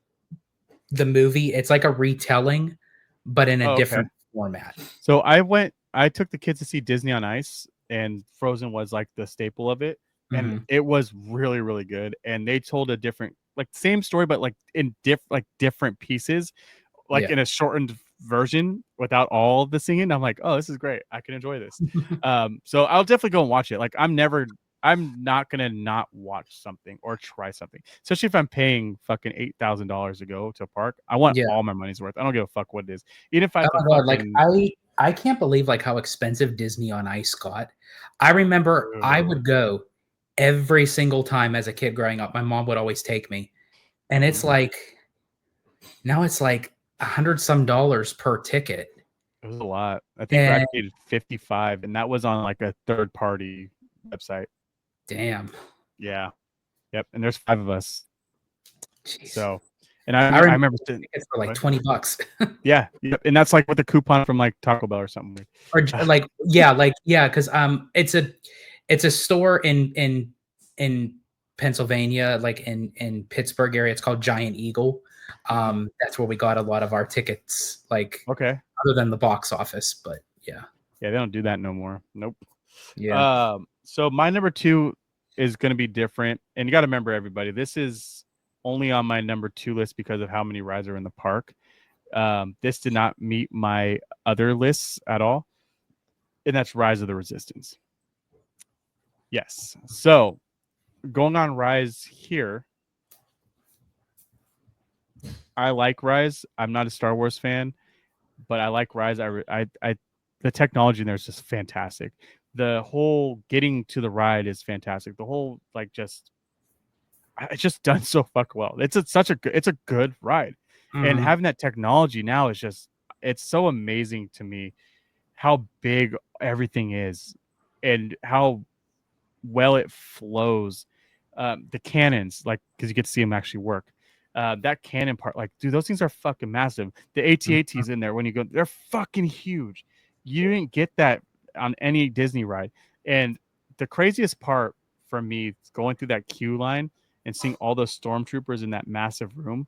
the movie. It's like a retelling, but in a Oh, okay. different format. So I took the kids to see Disney on Ice, and Frozen was like the staple of it, and Mhm. it was really really good. And they told a different, like same story, but like in different pieces, like Yeah. in a shortened version without all the singing. I'm like, oh, this is great. I can enjoy this. So I'll definitely go and watch it. Like I'm not gonna not watch something or try something, especially if I'm paying fucking $8,000 to go to a park. I want Yeah. all my money's worth. I don't give a fuck what it is, even if I Oh have to my god, like fucking. I can't believe like how expensive Disney on Ice got. I remember I would go every single time as a kid growing up. My mom would always take me. And it's Mhm. like now it's like 100 some dollars per ticket. It was a lot. I think I And paid 55, and that was on like a third party website. damn. Yeah. Yep. And there's 5 of us. Jeez. So, and I I remember remember sitting, tickets for like what? 20 bucks. Yeah. Yep. And that's like with a coupon from like Taco Bell or something. Like yeah, because it's a store in Pennsylvania, like in Pittsburgh area. It's called Giant Eagle. Mhm. That's where we got a lot of our tickets, like Okay. other than the box office. But yeah, Yeah, they don't do that no more. Nope. yeah. So my number 2 is going to be different, and you got to remember, everybody, this is only on my number 2 list because of how many rides are in the park. This did not meet my other lists at all, and that's Rise of the Resistance. Yes. So going on Rise here, I like Rise. I'm not a Star Wars fan, but I like Rise. The technology in there is just fantastic. The whole getting to the ride is fantastic. The whole like just it's just done so fuck well. It's a good ride, and Mhm. having that technology now is just it's so amazing to me how big everything is and how well it flows. The cannons, like, because you get to see them actually work. That cannon part, like, dude, those things are fucking massive. The Mhm. AT-ATs in there when you go, they're fucking huge. You didn't get that on any Disney ride. And the craziest part for me is going through that queue line and seeing all those stormtroopers in that massive room.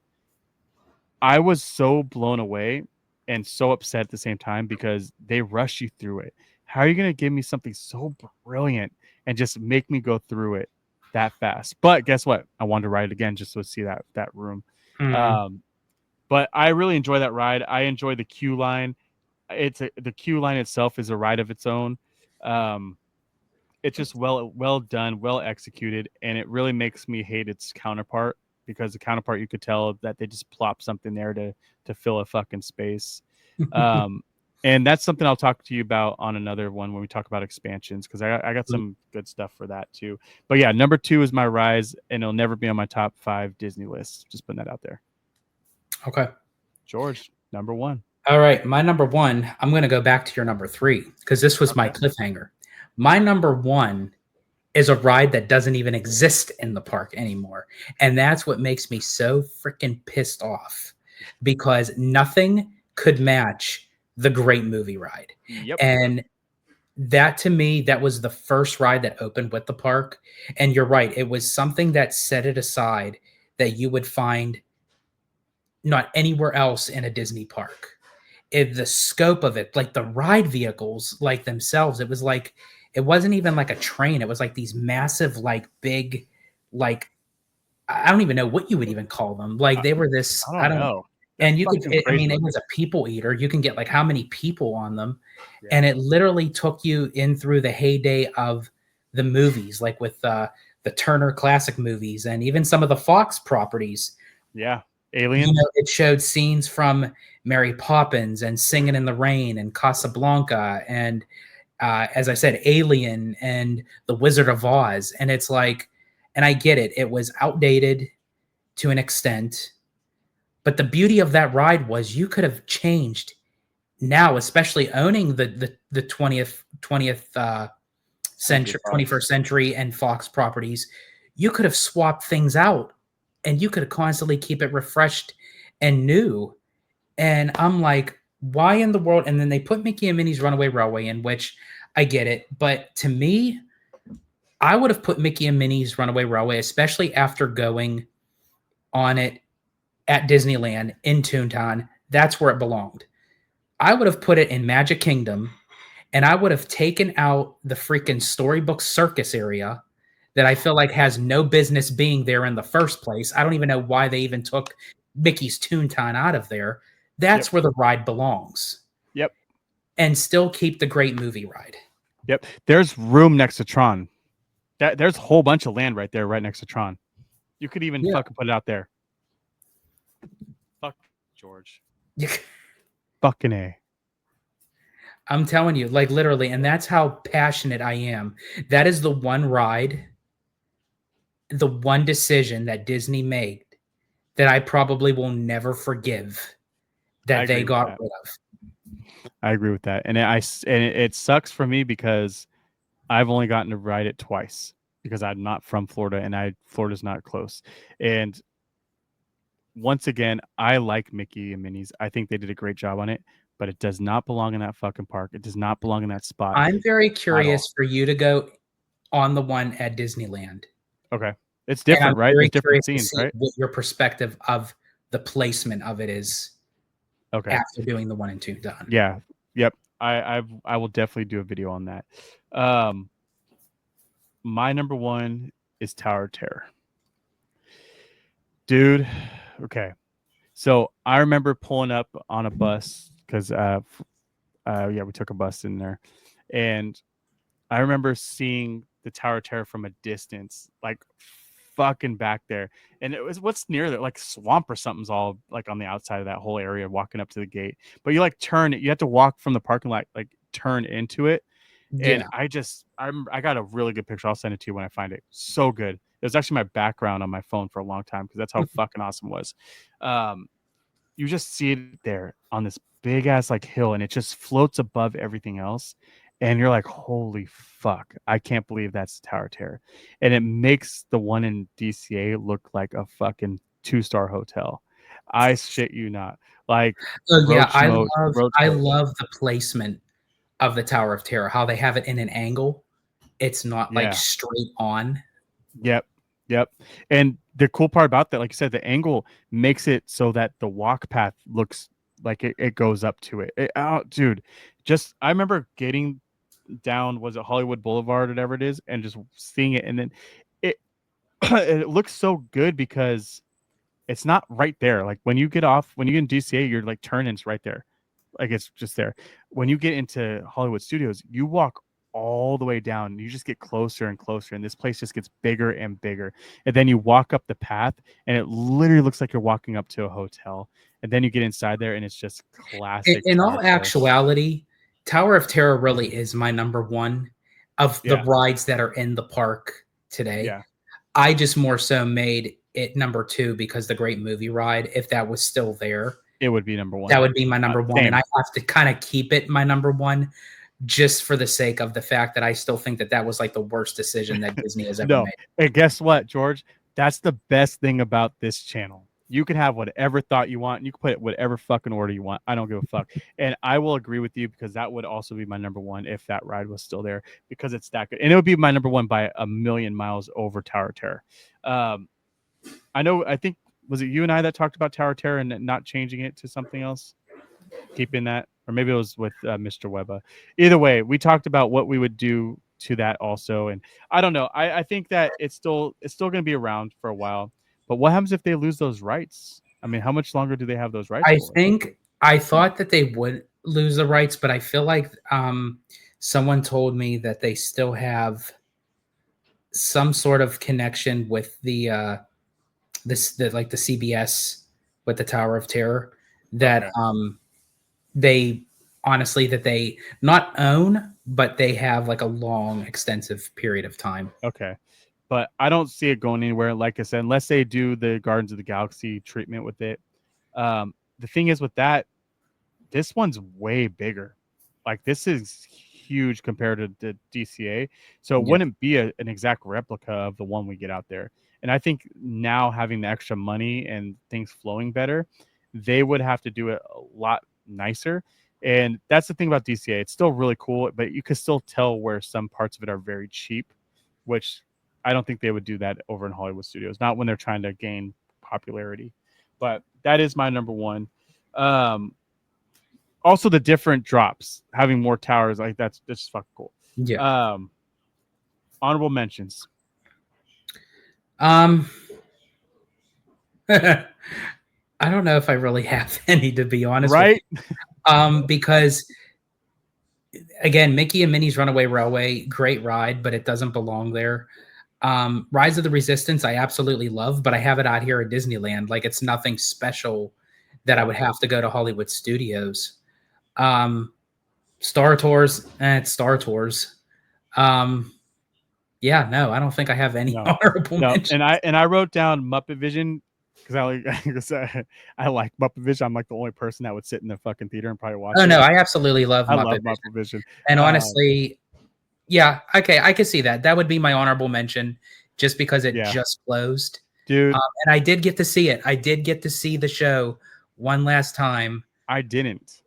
I was so blown away and so upset at the same time because they rush you through it. How are you going to give me something so brilliant and just make me go through it that fast? But guess what? I wanted to ride it again just to see that room. Mhm. Um, but I really enjoy that ride. I enjoy the queue line. The queue line itself is a ride of its own. Um, it's just well done, well executed, and it really makes me hate its counterpart because the counterpart, you could tell that they just plop something there to fill a fucking space. Um, and that's something I'll talk to you about on another one when we talk about expansions, because I got some good stuff for that too. But yeah, number 2 is my Rise, and it'll never be on my top 5 Disney list. Just putting that out there. Okay. George, number 1. All right, my number one. I'm going to go back to your number three because this was my Okay. cliffhanger. My number one is a ride that doesn't even exist in the park anymore. And that's what makes me so freaking pissed off because nothing could match the Great Movie Ride. Yep. And that to me, that was the first ride that opened with the park. And you're right, it was something that set it aside that you would find not anywhere else in a Disney park. The scope of it, like the ride vehicles, like themselves, it was like it wasn't even like a train. It was like these massive, like big, like I don't even know what you would even call them. Like I, they were this, I I don't don't. know. They're And you could, fucking I crazy mean, it looking. was a people eater. You can get like how many people on them, Yeah. and it literally took you in through the heyday of the movies, like with the Turner Classic movies, and even some of the Fox properties. Yeah. You Aliens. know, it showed scenes from Mary Poppins and Singing in the Rain and Casablanca and as I said, Alien and The Wizard of Oz. And it's like, and I get it, it was outdated to an extent, but the beauty of that ride was you could have changed now, especially owning the 20th Century century, Fox. 21st century and Fox properties. You could have swapped things out and you could constantly keep it refreshed and new. And I'm like, why in the world? And then they put Mickey and Minnie's Runaway Railway in, which I get it. But to me, I would have put Mickey and Minnie's Runaway Railway, especially after going on it at Disneyland in Toontown. That's where it belonged. I would have put it in Magic Kingdom, and I would have taken out the freaking Storybook Circus area that I feel like has no business being there in the first place. I don't even know why they even took Mickey's Toontown out of there. Yep. That's where the ride belongs. Yep. And still keep the great movie ride. Yep. There's room next to Tron. There's a whole bunch of land right there, right next to Tron. You could even fucking put it out there. Fuck George. Fucking A. I'm telling you, like literally, and that's how passionate I am. That is the one ride, the one decision that Disney made that I probably will never forgive that they got rid of. I agree with that, and it sucks for me because I've only gotten to ride it twice because I'm not from Florida and Florida's not close. And once again, I like Mickey and Minnie's. I think they did a great job on it, but it does not belong in that fucking park. It does not belong in that spot. I'm very curious for you to go on the one at Disneyland. Okay. It's different, right? There's different scenes, right? What your perspective of the placement of it is. Okay. After doing the one and two done. Yeah. Yep. I will definitely do a video on that. My number one is Tower of Terror. Dude, okay. So I remember pulling up on a bus because we took a bus in there, and I remember seeing the Tower of Terror from a distance, like fucking back there. And it was what's near there, like swamp or something's all like on the outside of that whole area, walking up to the gate. But you like turn it, you have to walk from the parking lot, like turn into it. And I got a really good picture. I'll send it to you when I find it. So good. It was actually my background on my phone for a long time because that's how fucking awesome it was. You just see it there on this big ass like hill, and it just floats above everything else. And you're like, holy fuck, I can't believe that's Tower of Terror. And it makes the one in DCA look like a fucking 2-star hotel. I shit you not. Like, I love the placement of the Tower of Terror, how they have it in an angle. It's not like straight on. Yep. And the cool part about that, like you said, the angle makes it so that the walk path looks like it goes up to it. Dude, I remember getting down, was it Hollywood Boulevard or whatever it is, and just seeing it, and then it it looks so good because it's not right there. Like when you get in DCA, you're like turning, it's right there, like it's just there. When you get into Hollywood Studios, you walk all the way down, and you just get closer and closer, and this place just gets bigger and bigger. And then you walk up the path, and it literally looks like you're walking up to a hotel. And then you get inside there, and it's just classic. In all actuality, Tower of Terror really is my number one of the rides that are in the park today. Yeah. I just more so made it number two because the Great Movie Ride, if that was still there, it would be number one. That would be my number one. And I have to kind of keep it my number one just for the sake of the fact that I still think that was like the worst decision that Disney has ever made. And guess what, George? That's the best thing about this channel. You can have whatever thought you want. And you can put it whatever fucking order you want. I don't give a fuck. And I will agree with you because that would also be my number one if that ride was still there because it's that good. And it would be my number one by a million miles over Tower of Terror. I think, was it you and I that talked about Tower of Terror and not changing it to something else? Keeping that, or maybe it was with Mr. Webba. Either way, we talked about what we would do to that also. And I don't know. I think that it's still going to be around for a while. But what happens if they lose those rights? I mean, how much longer do they have those rights for? I thought that they would lose the rights, but I feel like someone told me that they still have some sort of connection with the CBS with the Tower of Terror that they honestly that they not own, but they have like a long, extensive period of time. Okay. But I don't see it going anywhere. Like I said, unless they do the Guardians of the Galaxy treatment with it. The thing is with that, this one's way bigger. Like this is huge compared to the DCA. So it wouldn't be an exact replica of the one we get out there. And I think now having the extra money and things flowing better they would have to do it a lot nicer. And that's the thing about DCA. It's still really cool, but you can still tell where some parts of it are very cheap, which I don't think they would do that over in Hollywood studios, not when they're trying to gain popularity. But that is my number one. Um, Also, the different drops, having more towers, like that's just fucking cool. Yeah. Honorable mentions. Um, I don't know if I really have any, to be honest with Right? you. Because again, Mickey and Minnie's Runaway Railway, great ride, but it doesn't belong there. Rise of the Resistance, I absolutely love, but I have it out here at Disneyland. Like, it's nothing special that I would have to go to Hollywood Studios. Star Tours, it's Star Tours. Yeah, no, I don't think I have any No, honorable no. mentions. And I wrote down Muppet Vision because I like Muppet Vision. I'm like the only person that would sit in the fucking theater and probably watch Oh it. no, I absolutely love I Muppet love Vision. Muppet Vision. And honestly, yeah, okay, I could see that. That would be my honorable mention, just because it Yeah. just closed. Dude, And I did get to see it. I did get to see the show one last time. I didn't.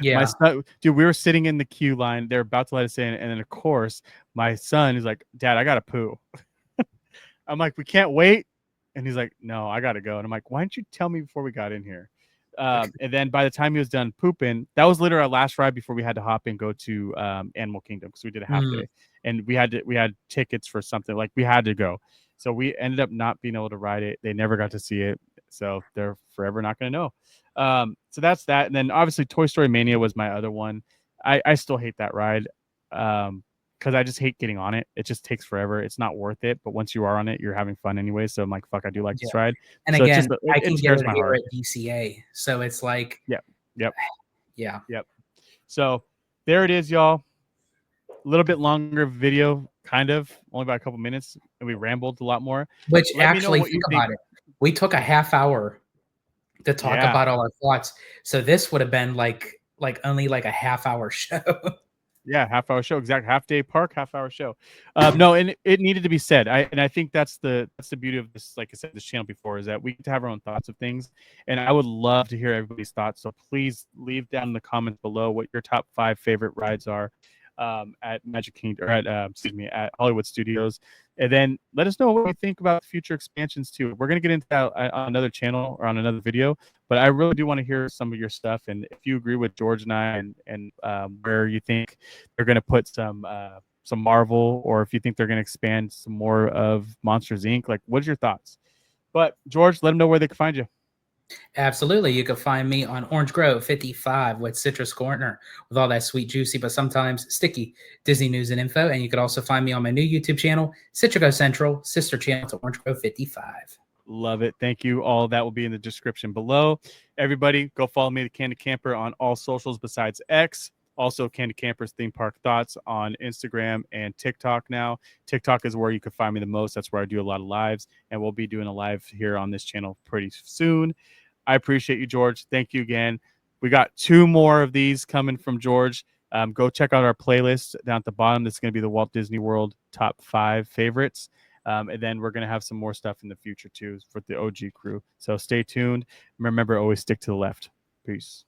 Yeah. My son, dude, we were sitting in the queue line. They're about to let us in, and then of course, my son is like, "Dad, I gotta poo." I'm like, "We can't wait," and he's like, "No, I gotta go." And I'm like, "Why didn't you tell me before we got in here?" And then by the time he was done pooping, that was literally our last ride before we had to hop and go to Animal Kingdom because we did a half day, and we had tickets for something, like we had to go. So we ended up not being able to ride it. They never got to see it, so they're forever not going to know. So that's that. And then obviously Toy Story Mania was my other one. I still hate that ride because I just hate getting on it. It just takes forever. It's not worth it. But once you are on it, you're having fun anyway. So I'm like, fuck, I do like this ride. And So again, it's just, I it can get spares it my here heart. at DCA. So it's like, Yep. yeah. So there it is, y'all. A little bit longer video, kind of, only about a couple minutes, and we rambled a lot more. Which Let me know actually, what you think think. about it. We took a half hour to talk Yeah. about all our thoughts. So this would have been like only like a half hour show. Yeah, half-hour show, exact half-day park, half-hour show. No, and it needed to be said. I think that's the beauty of this. Like I said, this channel before, is that we get to have our own thoughts of things, and I would love to hear everybody's thoughts. So please leave down in the comments below what your top 5 favorite rides are at Magic Kingdom, or at at Hollywood Studios, and then let us know what you think about future expansions too. We're gonna get into that on another channel or on another video, but I really do want to hear some of your stuff, and if you agree with George and I, and where you think they're going to put some Marvel, or if you think they're going to expand some more of Monsters Inc. Like, what's your thoughts? But George, let them know where they can find you. Absolutely. You can find me on Orange Grove 55 with Citrus Corner with all that sweet, juicy, but sometimes sticky Disney news and info. And you can also find me on my new YouTube channel, Citrico Central, sister channel to Orange Grove 55. Love it. Thank you. All that will be in the description below. Everybody, go follow me, the Candy Camper, on all socials besides X. Also, Candy Camper's Theme Park Thoughts on Instagram and TikTok now. TikTok is where you can find me the most. That's where I do a lot of lives, and we'll be doing a live here on this channel pretty soon. I appreciate you, George. Thank you again. We got 2 more of these coming from George. Go check out our playlist down at the bottom. This is going to be the Walt Disney World top 5 favorites. And then we're going to have some more stuff in the future too for the OG crew. So stay tuned. Remember, always stick to the left. Peace.